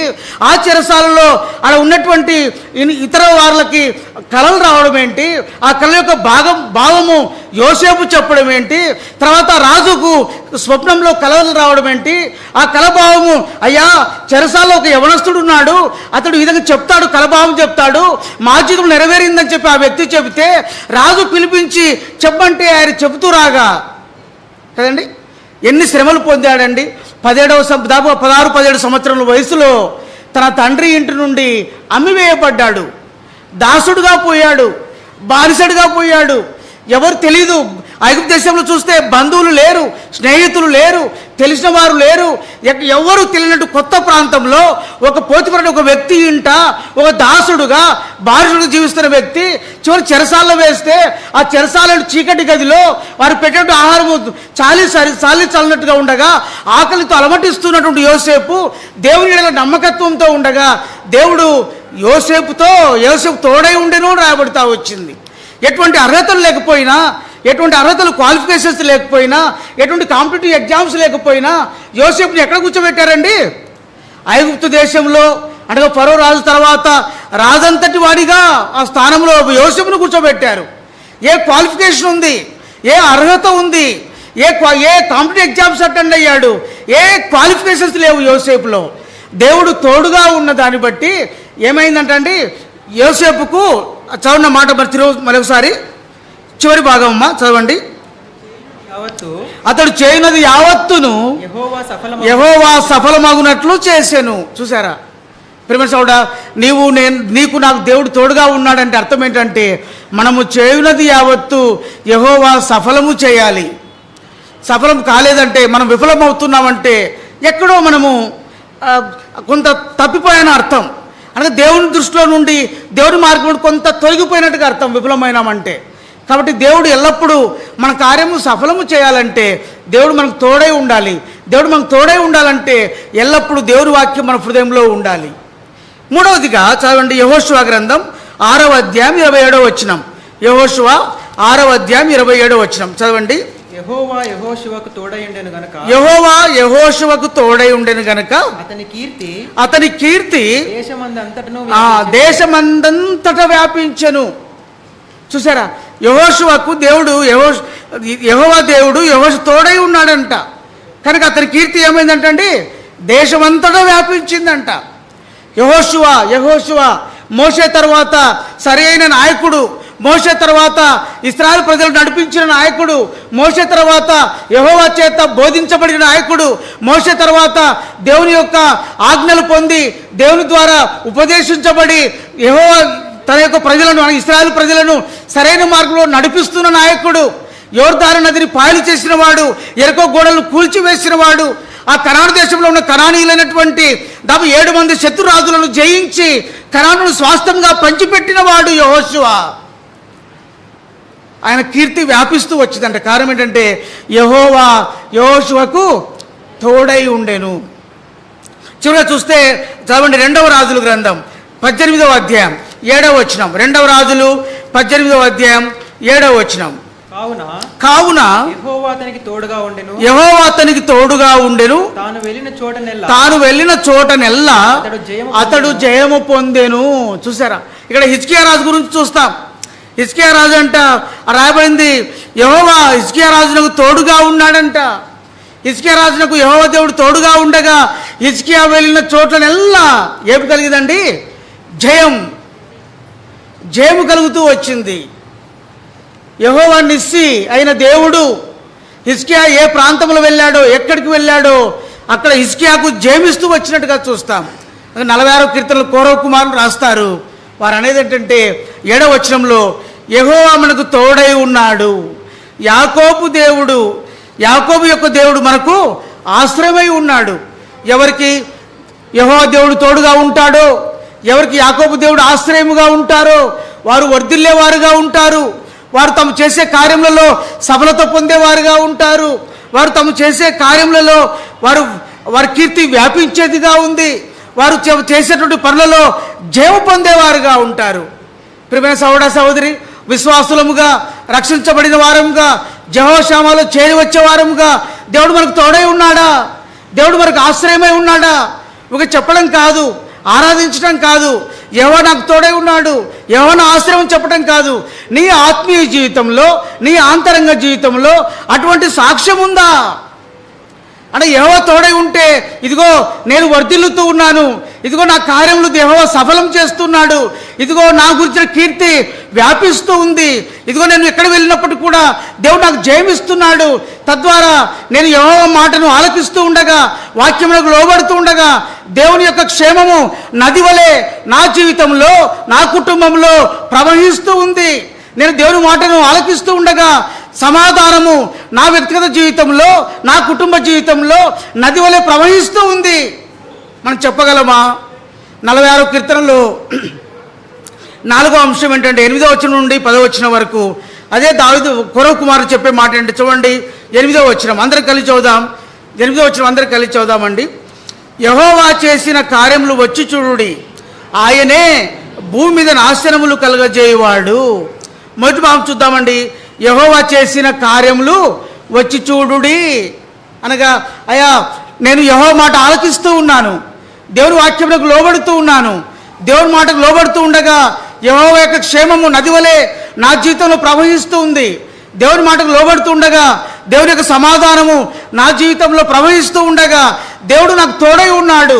ఆ చెరసాలలో అక్కడ ఉన్నటువంటి ఇతర వాళ్ళకి కళలు రావడం ఏంటి, ఆ కళ యొక్క భావము యోసేపు చెప్పడం ఏంటి, తర్వాత రాజుకు స్వప్నంలో కళలు రావడం ఏంటి, ఆ కళభావము అయ్యా చెరసాలలో ఒక యవనస్తుడు ఉన్నాడు, అతడు ఈ విధంగా చెప్తాడు, కళభావం చెప్తాడు, మా జీవితం నెరవేరిందని చెప్పి ఆ వ్యక్తి చెబితే రాజు పిలిపించి చెప్పంటే ఆయన చెబుతూ రాగా కదండి ఎన్ని శ్రమలు పొందాడండి. 16-17 సంవత్సరాల వయసులో తన తండ్రి ఇంటి నుండి అమ్మివేయబడ్డాడు, దాసుడుగా పోయాడు, బానిసడుగా పోయాడు. ఎవరు తెలీదు. ఐగుప్తు దేశంలో చూస్తే బంధువులు లేరు, స్నేహితులు లేరు, తెలిసిన వారు లేరు, ఎవరు తెలియనట్టు కొత్త ప్రాంతంలో ఒక పోతిఫరు ఒక వ్యక్తి ఇంట ఒక దాసుడుగా బానిసడుగా జీవిస్తున్న వ్యక్తి చివరి చెరసాలలో వేస్తే ఆ చెరసాలను చీకటి గదిలో వారు పెట్టినట్టు ఆహారము చాలినట్టుగా ఉండగా ఆకలితో అలమటిస్తున్నటువంటి యోసేపు దేవుని నమ్మకత్వంతో ఉండగా దేవుడు యోసేపు తోడై ఉండెను రాయబడతా వచ్చింది. ఎటువంటి అర్హతలు లేకపోయినా, ఎటువంటి అర్హతలు క్వాలిఫికేషన్స్ లేకపోయినా, ఎటువంటి కాంపిటేటివ్ ఎగ్జామ్స్ లేకపోయినా యోసేపుని ఎక్కడ కూర్చోబెట్టారండి? ఐగుప్తు దేశంలో అనగా ఫరో రాజు తర్వాత రాజంతటి వాడిగా ఆ స్థానంలో యోసేపును కూర్చోబెట్టారు. ఏ క్వాలిఫికేషన్ ఉంది, ఏ అర్హత ఉంది, ఏ కాంపిటేటివ్ ఎగ్జామ్స్ అటెండ్ అయ్యాడు, ఏ క్వాలిఫికేషన్స్ లేవు యోసేపులో. దేవుడు తోడుగా ఉన్న దాన్ని బట్టి ఏమైందంటే యోసేపుకు చదవన్న మాట మరొకసారి చివరి భాగం అమ్మా చదవండి. అతడు చేయనది యావత్తును యెహోవా సఫలమగునట్లు చేసెను. చూసారా ప్రియమైన సోదరుడా, నీకు నాకు దేవుడు తోడుగా ఉన్నాడంటే అర్థం ఏంటంటే మనము చేయునది యావత్తు యెహోవా సఫలము చేయాలి. సఫలం కాలేదంటే మనం విఫలమవుతున్నామంటే ఎక్కడో మనము కొంత తప్పిపోయిన అర్థం. అనగా దేవుని దృష్టిలో నుండి దేవుని మార్గం నుండి కొంత తొలగిపోయినట్టుగా అర్థం విఫలమైనామంటే. కాబట్టి దేవుడు ఎల్లప్పుడూ మన కార్యము సఫలము చేయాలంటే దేవుడు మనకు తోడై ఉండాలి. దేవుడు మనకు తోడై ఉండాలంటే ఎల్లప్పుడూ దేవుని వాక్యం మన హృదయంలో ఉండాలి. మూడవదిగా చదవండి యెహోషువ గ్రంథం 6వ అధ్యాయం 27వ వచనం. యెహోషువ 6వ అధ్యాయం 27వ వచనం చదవండి. యెహోవా యెహోషువకు తోడయుండెను గనుక యెహోవా యెహోషువకు తోడై ఉండెను గనుక అతని కీర్తి దేశమందంతటా వ్యాపించెను. చూసారా, యెహోషువకు దేవుడు యెహోవా దేవుడు యెహోషు తోడై ఉన్నాడంట. కనుక అతని కీర్తి ఏమైందంటండి, దేశమంతటా వ్యాపించిందంట. యెహోషువ మోషే తర్వాత సరైన నాయకుడు, మోషే తర్వాత ఇశ్రాయేలు ప్రజలు నడిపించిన నాయకుడు, మోషే తర్వాత యెహోవా చేత బోధించబడిన నాయకుడు, మోషే తర్వాత దేవుని యొక్క ఆజ్ఞలు పొంది దేవుని ద్వారా ఉపదేశించబడి యెహోవా తన యొక్క ప్రజలను, ఇశ్రాయేలు ప్రజలను సరైన మార్గంలో నడిపిస్తున్న నాయకుడు, యోర్దాను నదిని పాయలు చేసిన వాడు, ఎరికో గోడలను కూల్చివేసిన వాడు, ఆ కనాను దేశంలో ఉన్న కనానీయులైనటువంటి దాదాపు 7 మంది శత్రురాజులను జయించి కనానును స్వాస్థ్యంగా పంచిపెట్టిన వాడు యెహోషువ. ఆయన కీర్తి వ్యాపిస్తూ వచ్చిందంట. కారణం ఏంటంటే యెహోవా యెహోషువకు తోడై ఉండెను. చివరిగా చూస్తే చదవండి 2వ రాజుల గ్రంథం 18వ అధ్యాయం 7వ వచనం. 2వ రాజులు 18వ అధ్యాయం 7వ వచనం. కావున యెహోవా అతనికి తోడుగా ఉండెను, తాను వెళ్ళిన చోటనెల్లా అతడు జయము పొందెను. చూసారా, ఇక్కడ హిజ్కియా రాజు గురించి చూస్తాం. హిజ్కియా రాజు అంట రాయబడింది, యెహోవా హిజ్కియా రాజునకు తోడుగా ఉన్నాడంట. హిజ్కియా రాజునకు యెహోవా దేవుడు తోడుగా ఉండగా హిజ్కియా వెళ్ళిన చోట్లనెల్లా ఏమి కలిగిందండి, జయము కలుగుతూ వచ్చింది. యెహోవా నిస్సి అయిన దేవుడు హిజ్కియా ఏ ప్రాంతంలో వెళ్ళాడో, ఎక్కడికి వెళ్ళాడో అక్కడ హిజ్కియాకు జయమిస్తూ వచ్చినట్టుగా చూస్తాం. 46వ కీర్తనలు కోరవ కుమారులు రాస్తారు. వారు అనేది ఏంటంటే 7వ వచనంలో యెహోవా మనకు తోడై ఉన్నాడు, యాకోబు యొక్క దేవుడు మనకు ఆశ్రయమై ఉన్నాడు. ఎవరికి యెహోవా దేవుడు తోడుగా ఉంటాడో, ఎవరికి యాకోబు దేవుడు ఆశ్రయముగా ఉంటారో వారు వర్ధిల్లేవారుగా ఉంటారు. వారు తాము చేసే కార్యములలో సఫలత పొందేవారుగా ఉంటారు. వారు తాము చేసే కార్యములలో వారి కీర్తి వ్యాపించేదిగా ఉంది. వారు చేసేటువంటి పనులలో జయము పొందేవారుగా ఉంటారు. ప్రియమైన సహోదర సహోదరి, విశ్వాసులముగా రక్షించబడిన వారముగా యెహోషామాలో చేరి వచ్చే వారముగా దేవుడు మనకు తోడై ఉన్నాడా, దేవుడు మనకు ఆశ్రయమై ఉన్నాడా, ఒక చెప్పడం కాదు, ఆరాధించడం కాదు, యెహోవా నాకు తోడై ఉన్నాడు, యెహోవా నా ఆశ్రయం చెప్పడం కాదు. నీ ఆత్మీయ జీవితంలో, నీ ఆంతరంగ జీవితంలో అటువంటి సాక్ష్యం ఉందా? అంటే యెహోవా తోడై ఉంటే ఇదిగో నేను వర్ధిల్లుతూ ఉన్నాను, ఇదిగో నా కార్యములు యెహోవా సఫలం చేస్తున్నాడు, ఇదిగో నా గురించిన కీర్తి వ్యాపిస్తూ ఉంది, ఇదిగో నేను ఎక్కడ వెళ్ళినప్పటికీ కూడా దేవుడు నాకు జయమిస్తున్నాడు, తద్వారా నేను యెహోవా మాటను ఆలకిస్తూ ఉండగా, వాక్యములకు లోబడుతూ ఉండగా దేవుని యొక్క క్షేమము నది వలె నా జీవితంలో, నా కుటుంబంలో ప్రవహిస్తూ ఉంది. నేను దేవుని మాటను ఆలకిస్తూ ఉండగా సమాధానము నా వ్యక్తిగత జీవితంలో, నా కుటుంబ జీవితంలో నది వలె ప్రవహిస్తూ ఉంది. మనం చెప్పగలమా? 46వ కీర్తనలో 4వ అంశం ఏంటంటే 8వ వచనం నుండి 10వ వచనం వరకు అదే దావీదు కోరవ కుమారుడు చెప్పే మాట ఏంటి చూడండి. 8వ వచనం అందరూ కలిసి చదువుదాం. 8వ వచనం అందరూ కలిసి చదువుదామండి. యెహోవా చేసిన కార్యములు వచ్చి చూడుడి, ఆయనే భూమి మీద నాశనములు కలగజేయవాడు. మొదటి భాగం చూద్దామండి. యెహోవా చేసిన కార్యములు వచ్చి చూడుడి అనగా, అయ్యా నేను యెహోవా మాట ఆలకిస్తూ ఉన్నాను, దేవుని వాక్యములకు లోబడుతూ ఉన్నాను, దేవుని మాటకు లోబడుతూ ఉండగా యెహోవా యొక్క క్షేమము నది వలె నా జీవితంలో ప్రవహిస్తూ ఉంది. దేవుని మాటకు లోబడుతూ ఉండగా దేవుని యొక్క సమాధానము నా జీవితంలో ప్రవహిస్తూ ఉండగా దేవుడు నాకు తోడై ఉన్నాడు.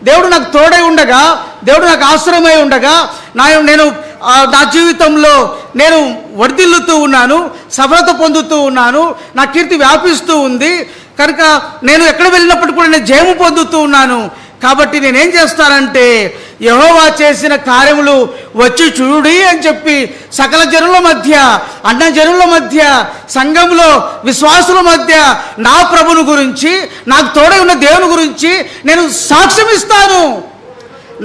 దేవుడు నాకు తోడై ఉండగా, దేవుడు నాకు ఆశ్రయమై ఉండగా నేను నా జీవితంలో నేను వర్ధిల్లుతూ ఉన్నాను, సఫలత పొందుతూ ఉన్నాను, నా కీర్తి వ్యాపిస్తూ ఉంది. కనుక నేను ఎక్కడ వెళ్ళినప్పుడు కూడా నేను జయము పొందుతూ ఉన్నాను. కాబట్టి నేనేం చేస్తానంటే యెహోవా చేసిన కార్యములు వచ్చి చూడి అని చెప్పి సకల జనుల మధ్య, అన్న జనుల మధ్య, సంఘంలో విశ్వాసుల మధ్య నా ప్రభుని గురించి, నాకు తోడై ఉన్న దేవుని గురించి నేను సాక్ష్యం ఇస్తాను.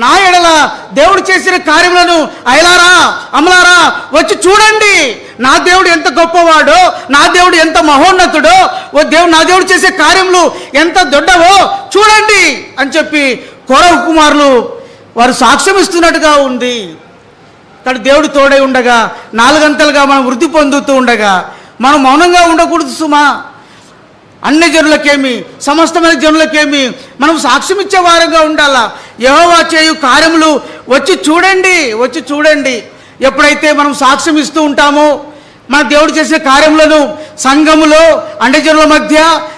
నా ఎడల దేవుడు చేసిన కార్యములను అయలారా అమలారా వచ్చి చూడండి, నా దేవుడు ఎంత గొప్పవాడో, నా దేవుడు ఎంత మహోన్నతుడో, నా దేవుడు చేసే కార్యములు ఎంత దొడ్డవో చూడండి అని చెప్పి కోరహు కుమారులు వారు సాక్ష్యం ఇస్తున్నట్టుగా ఉంది. కానీ దేవుడు తోడై ఉండగా, నాలుగంతలుగా మనం వృద్ధి పొందుతూ ఉండగా మనం మౌనంగా ఉండకూడదు సుమా. అన్ని జనులకేమి, సమస్తమైన జనులకేమి మనం సాక్ష్యం ఇచ్చే వారంగా ఉండాలా. యెహోవా చేయు కార్యములు వచ్చి చూడండి, వచ్చి చూడండి. ఎప్పుడైతే మనం సాక్ష్యం ఇస్తూ ఉంటామో, మన దేవుడు చేసే కార్యములను సంఘములో, అన్ని జనుల మధ్య,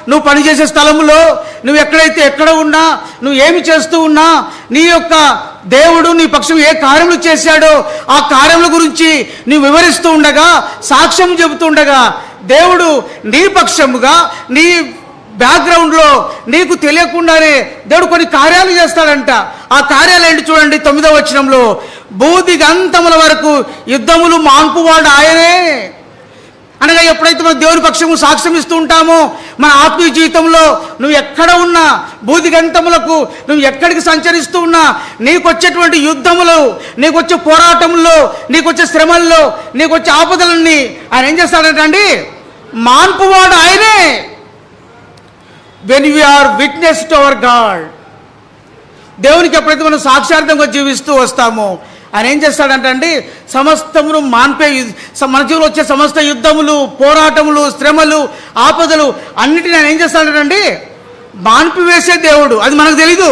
నువ్వు పనిచేసే స్థలములో, నువ్వు ఎక్కడ ఉన్నా, నువ్వు ఏమి చేస్తూ ఉన్నా, నీ యొక్క దేవుడు నీ పక్షం ఏ కార్యములు చేశాడో ఆ కార్యముల గురించి నీవు వివరిస్తూ ఉండగా, సాక్ష్యం చెబుతూ ఉండగా, దేవుడు నీ పక్షముగా, నీ బ్యాక్గ్రౌండ్లో నీకు తెలియకుండానే దేవుడు కొన్ని కార్యాలు చేస్తాడంట. ఆ కార్యాలు ఏంటి చూడండి 9వ వచనంలో, బూదిగంతముల వరకు యుద్ధములు మాన్పువాడు ఆయనే. అనగా ఎప్పుడైతే మన దేవుని పక్షము సాక్ష్యం ఇస్తూ ఉంటామో, మన ఆత్మీయ జీవితంలో నువ్వు ఎక్కడ ఉన్నా, బూదిగంతములకు నువ్వు ఎక్కడికి సంచరిస్తూ ఉన్నా, నీకు వచ్చేటువంటి యుద్ధములు, నీకు వచ్చే పోరాటంలో, నీకు వచ్చే శ్రమల్లో, నీకు వచ్చే ఆపదలన్నీ ఆయన ఏం చేస్తాడంటండి, మాన్పువాడు ఆయనే. When we are witness to our God, దేవునికి ఎప్పుడైతే మనం సాక్షార్థంగా జీవిస్తూ వస్తామో ఆయన ఏం చేస్తాడంటండి, సమస్తమును మాన్పే, మన జీవితంలో వచ్చే సమస్త యుద్ధములు, పోరాటములు, శ్రమలు, ఆపదలు అన్నిటిని ఆయన ఏం చేస్తాడంటండి, మాన్పివేసే దేవుడు. అది మనకు తెలీదు.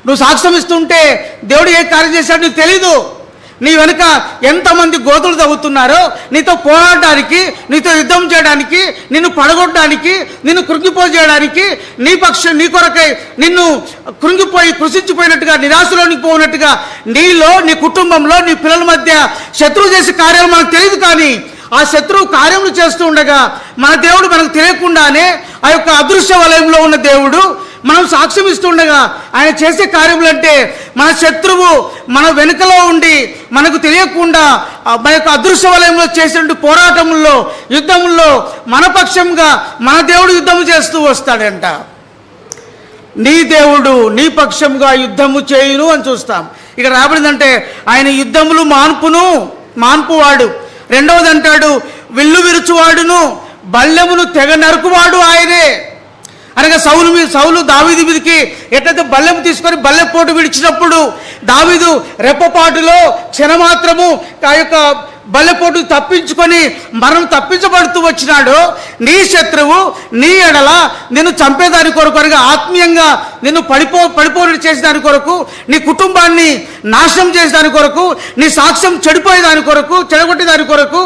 నువ్వు సాక్ష్యం ఇస్తుంటే దేవుడు ఏ కార్యం చేశాడు నీకు తెలీదు. నీ వెనుక ఎంతమంది గోతులు తవ్వుతున్నారో నీతో పోరాడడానికి, నీతో యుద్ధం చేయడానికి, నిన్ను పడగొట్టడానికి, నిన్ను కృంగిపోజేయడానికి, నీ కొరకై నిన్ను కృంగిపోయి కృషించిపోయినట్టుగా, నిరాశలోనికి పోయినట్టుగా నీలో, నీ కుటుంబంలో, నీ పిల్లల మధ్య శత్రువు చేసే కార్యాలు మనకు తెలియదు. కానీ ఆ శత్రువు కార్యములు చేస్తూ ఉండగా మన దేవుడు మనకు తెలియకుండానే, ఆ యొక్క అదృశ్య వలయంలో ఉన్న దేవుడు మనం సాక్ష్యం ఇస్తుండగా ఆయన చేసే కార్యములు అంటే, మన శత్రువు మన వెనుకలో ఉండి మనకు తెలియకుండా మన యొక్క అదృశ్య వలయంలో చేసినటువంటి పోరాటముల్లో, యుద్ధముల్లో మన పక్షంగా మన దేవుడు యుద్ధము చేస్తూ వస్తాడంట. నీ దేవుడు నీ పక్షంగా యుద్ధము చేయును అని చూస్తాం. ఇక రాబడిందంటే ఆయన యుద్ధములు మాన్పువాడు. రెండవది అంటాడు, విల్లు విరుచువాడును, బల్లెమును తెగ నరుకువాడు ఆయనే. అనగా సౌలు దావీదు మీదకి ఎట్లయితే బల్లెం తీసుకొని బల్లెపోటు విడిచినప్పుడు దావీదు రెప్పపాటులో క్షణమాత్రము ఆ యొక్క బల్లెపోటు తప్పించుకొని మరణం తప్పించబడుతూ వచ్చినాడు. నీ శత్రువు నీ ఎడల నిన్ను చంపేదాని కొరకు, అనగా ఆత్మీయంగా నిన్ను పడిపోని చేసేదాని కొరకు, నీ కుటుంబాన్ని నాశనం చేసేదాని కొరకు, నీ సాక్ష్యం చెడిపోయేదాని కొరకు, చెడగొట్టేదాని కొరకు,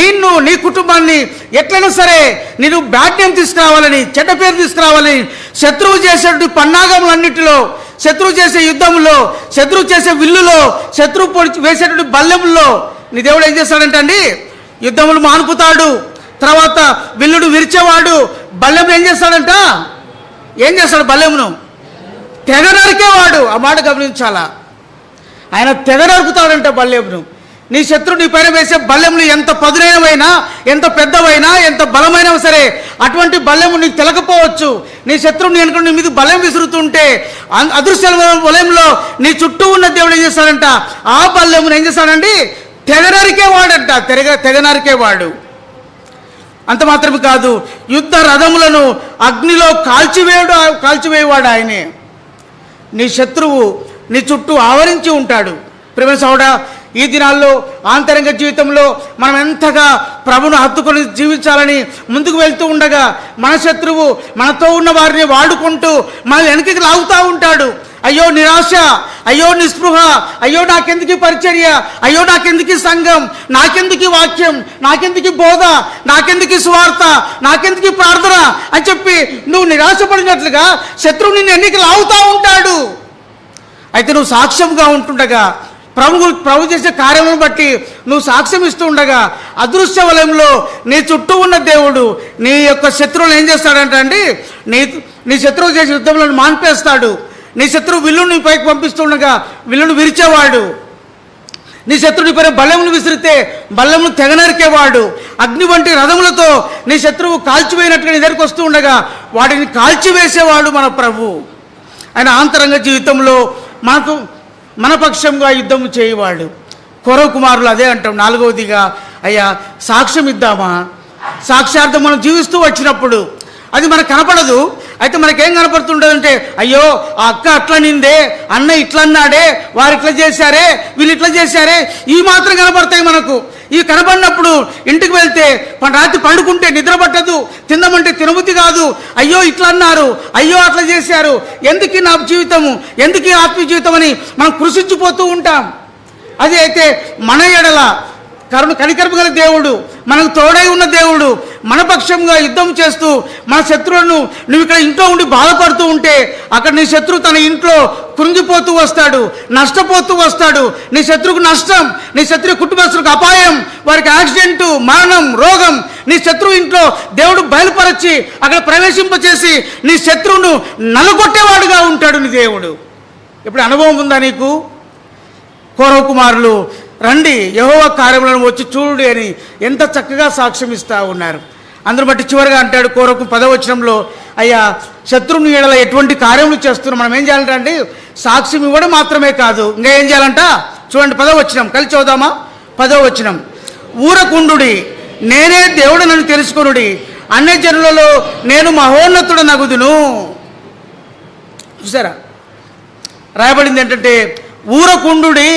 నిన్ను, నీ కుటుంబాన్ని ఎట్లయినా సరే నేను బ్యాడ్ నేమ్ తీసుకురావాలని, చెడ్డ పేరు తీసుకురావాలని శత్రువు చేసేటువంటి పన్నాగములన్నిటిలో, శత్రువు చేసే యుద్ధంలో, శత్రువు చేసే విల్లులో, శత్రువు వేసేటువంటి బల్లెముల్లో నీ దేవుడు ఏం చేస్తాడంటే అండి, యుద్ధములు మానుపుతాడు. తర్వాత విల్లుడు విరిచేవాడు. బల్లెమును ఏం చేస్తాడంట, ఏం చేస్తాడు, బల్లెమును తెగ నరికేవాడు. ఆ మాట గమనించాలా, ఆయన తెగ నరుకుతాడంట బల్లెమును. నీ శత్రువు నీ పైన వేసే బల్లెములు ఎంత పదునైనవైనా, ఎంత పెద్దవైనా, ఎంత బలమైనా సరే అటువంటి బల్లెము నీకు తెలకపోవచ్చు. నీ శత్రువు నీ అనుకుని నీ మీద బల్లెం విసురుతుంటే అదృశ్య వలయంలో నీ చుట్టూ ఉన్న దేవుడు ఏం చేస్తాడంట, ఆ బల్లెమును ఏం చేస్తాడండి, తెగ నరికేవాడంట. తెగ అంత మాత్రమే కాదు, యుద్ధ రథములను అగ్నిలో కాల్చివేయవాడు ఆయనే. నీ శత్రువు నీ చుట్టూ ఆవరించి ఉంటాడు. ప్రియమైన సోదరా, ఈ దినాల్లో ఆంతరంగ జీవితంలో మనం ఎంతగా ప్రభును హత్తుకొని జీవించాలని ముందుకు వెళ్తూ ఉండగా మన శత్రువు మనతో ఉన్న వారిని వాడుకుంటూ మన వెనక్కి లాగుతూ ఉంటాడు. అయ్యో నిరాశ, అయ్యో నిస్పృహ, అయ్యో నాకెందుకు పరిచర్య, అయ్యో నాకెందుకు సంఘం, నాకెందుకు వాక్యం, నాకెందుకు బోధ, నాకెందుకు సువార్త, నాకెందుకు ప్రార్థన అని చెప్పి నువ్వు నిరాశపడినట్లుగా శత్రువు నిన్ను ఎన్నికలు లాగుతూ ఉంటాడు. అయితే నువ్వు సాక్ష్యంగా ఉంటుండగా, ప్రభు చేసే కార్యములను బట్టి నువ్వు సాక్ష్యం ఇస్తూ ఉండగా అదృశ్య వలయంలో నీ చుట్టూ ఉన్న దేవుడు నీ యొక్క శత్రువులు ఏం చేస్తాడంటే అండి, నీ శత్రువు చేసే యుద్ధంలో మాన్పేస్తాడు. నీ శత్రువు విల్లును నీ పైకి పంపిస్తుండగా విల్లును విరిచేవాడు. నీ శత్రువుని పైన బల్లెమును విసిరితే బల్లెమును తెగనరికేవాడు. అగ్ని వంటి రథములతో నీ శత్రువు కాల్చివేయనట్టుగా నీ దగ్గరికి వస్తూ ఉండగా వాటిని కాల్చివేసేవాడు మన ప్రభు. ఆయన ఆంతరంగ జీవితంలో మన పక్షంగా యుద్ధం చేయవాడు. కొరవ కుమారులు అదే అంటాం. నాలుగవదిగా, అయ్యా సాక్ష్యం ఇద్దామా? సాక్ష్యార్థం మనం జీవిస్తూ వచ్చినప్పుడు అది మనకు కనపడదు. అయితే మనకేం కనపడుతుంటుందంటే, అయ్యో ఆ అక్క అట్లా నిందే, అన్న ఇట్లా అన్నాడే, వారు ఇట్లా చేశారే, వీళ్ళు ఇట్లా చేశారే, ఈ మాత్రం కనపడతాయి మనకు. ఇవి కనపడినప్పుడు ఇంటికి వెళ్తే రాత్రి పండుకుంటే నిద్ర పట్టదు, తిందామంటే తినబుద్ధి కాదు. అయ్యో ఇట్లా అన్నారు, అయ్యో అట్లా చేశారు, ఎందుకు నా జీవితము, ఎందుకు ఆత్మీయ జీవితం అని మనం కృషించిపోతూ ఉంటాం. అది అయితే మన ఎడల కనికరము గల దేవుడు, మనకు తోడై ఉన్న దేవుడు మన పక్షంగా యుద్ధం చేస్తూ మన శత్రువులను, నువ్వు ఇక్కడ ఇంట్లో ఉండి బాధపడుతూ ఉంటే అక్కడ నీ శత్రువు తన ఇంట్లో కృంగిపోతూ వస్తాడు, నష్టపోతూ వస్తాడు. నీ శత్రువుకు నష్టం, నీ శత్రువు కుటుంబస్తులకు అపాయం, వారికి యాక్సిడెంటు, మరణం, రోగం. నీ శత్రువు ఇంట్లో దేవుడు బయలుపరచి అక్కడ ప్రవేశింపచేసి నీ శత్రువును నలగొట్టేవాడుగా ఉంటాడు నీ దేవుడు. ఇప్పుడు అనుభవం ఉందా నీకు? కొరవ కుమారులు రండి యెహోవా కార్యములను వచ్చి చూడు అని ఎంత చక్కగా సాక్ష్యం ఇస్తూ ఉన్నారు. అందరూ బట్టి చివరిగా అంటాడు కొరకు 10వ వచనంలో, అయ్యా శత్రువుని ఎడల ఎటువంటి కార్యములు చేస్తున్నాం, మనం ఏం చేయాలంటే అండి సాక్ష్యం ఇవ్వడం మాత్రమే కాదు, ఇంకా ఏం చేయాలంట చూడండి. 10వ వచనం కలిసి చదువుదామా? 10వ వచనం, ఊరకుండుడి, నేనే దేవుడు నన్ను తెలుసుకొనుడి, అన్య జనులలో నేను మహోన్నతుడు నగుదును. చూసారా రాయబడింది ఏంటంటే ఊరకుండుడి.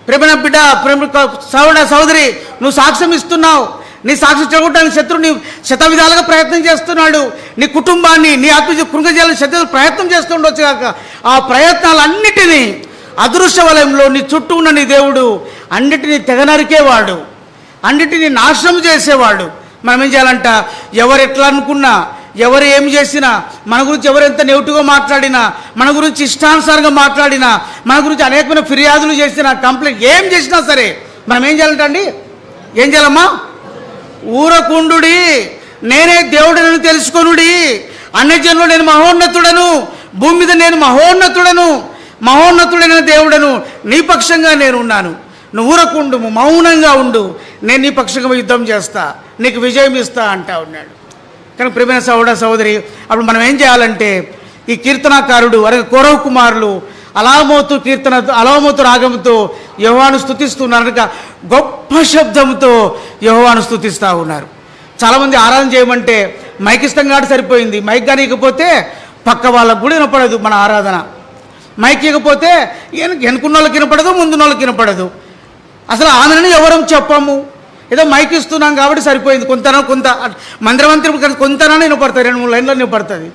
ప్రేమ బిడ్డ, ప్రేమ సోదరి, నువ్వు సాక్ష్యం ఇస్తున్నావు. నీ సాక్ష్యం చెడగొట్టడానికి శత్రువు శత విధాలుగా ప్రయత్నం చేస్తున్నాడు. నీ కుటుంబాన్ని, నీ ఆత్మీయ కృంగజేయాలని శత్రువు ప్రయత్నం చేస్తుండొచ్చు కాక ఆ ప్రయత్నాలన్నిటినీ అదృశ్య వలయంలో నీ చుట్టూ ఉన్న నీ దేవుడు అన్నిటినీ తెగనరికేవాడు, అన్నిటినీ నాశనం చేసేవాడు. మనం ఏం చేయాలంట, ఎవరు ఎట్లా అనుకున్నా, ఎవరు ఏం చేసినా, మన గురించి ఎవరు ఎంత నెగిటివ్గా మాట్లాడినా, మన గురించి ఇష్టానుసారంగా మాట్లాడినా, మన గురించి అనేకమైన ఫిర్యాదులు చేసినా, కంప్లైంట్ ఏం చేసినా సరే మనం ఏం చేయాలంటండి, ఏం చేయాలమ్మా? ఊరకుండుడి, నేనే దేవుడని తెలుసుకొనుడి, అన్యజనులు నేను మహోన్నతుడను, భూమి మీద నేను మహోన్నతుడను, మహోన్నతుడైన దేవుడను, నీ పక్షంగా నేను ఉన్నాను. నువ్వు ఊరకుండు, మౌనంగా ఉండు, నేను నీ పక్షంగా యుద్ధం చేస్తా, నీకు విజయం ఇస్తా అంటా ఉన్నాడు. కానీ ప్రియమైన సహోదరి, అప్పుడు మనం ఏం చేయాలంటే ఈ కీర్తనాకారుడు అలాగే కొరవ కుమారులు అలామోతు రాగంతో యెహోవాను స్తుతిస్తున్నారు కనుక గొప్ప శబ్దంతో యెహోవాను స్తుతిస్తూ ఉన్నారు. చాలామంది ఆరాధన చేయమంటే మైక్ ఇష్టం కాబట్టి సరిపోయింది. మైక్ కానీ ఇకపోతే పక్క వాళ్ళకు కూడా వినపడదు మన ఆరాధన. మైక్ ఇకపోతే వెనుకున్న వాళ్ళకి వినపడదు, ముందున్న వాళ్ళకి వినపడదు. అసలు ఆమెను ఎవరం చెప్పము, ఏదో మైక్ ఇస్తున్నాం కాబట్టి సరిపోయింది. కొంత మందిరమంత్రి కొంతనైనా వినపడతాయి, 2-3 లైన్లో వినపడుతుంది.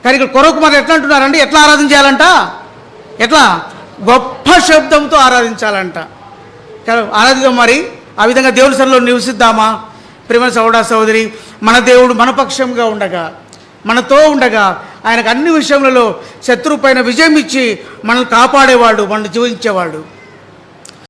కానీ ఇక్కడ కొరవ కుమారులు ఎట్లా అంటున్నారంటే ఎట్లా ఆరాధన చేయాలంట, ఎట్లా గొప్ప శబ్దంతో ఆరాధించాలంట. ఆరాధిద్దాం మరి, ఆ విధంగా దేవుని సన్నిధిలో నివసిద్దామా? ప్రియమైన సహోదరి, మన దేవుడు మన పక్షంగా ఉండగా, మనతో ఉండగా, ఆయనకు అన్ని విషయములలో శత్రువు పైన విజయం ఇచ్చి మనల్ని కాపాడేవాడు, మనల్ని జీవించేవాడు.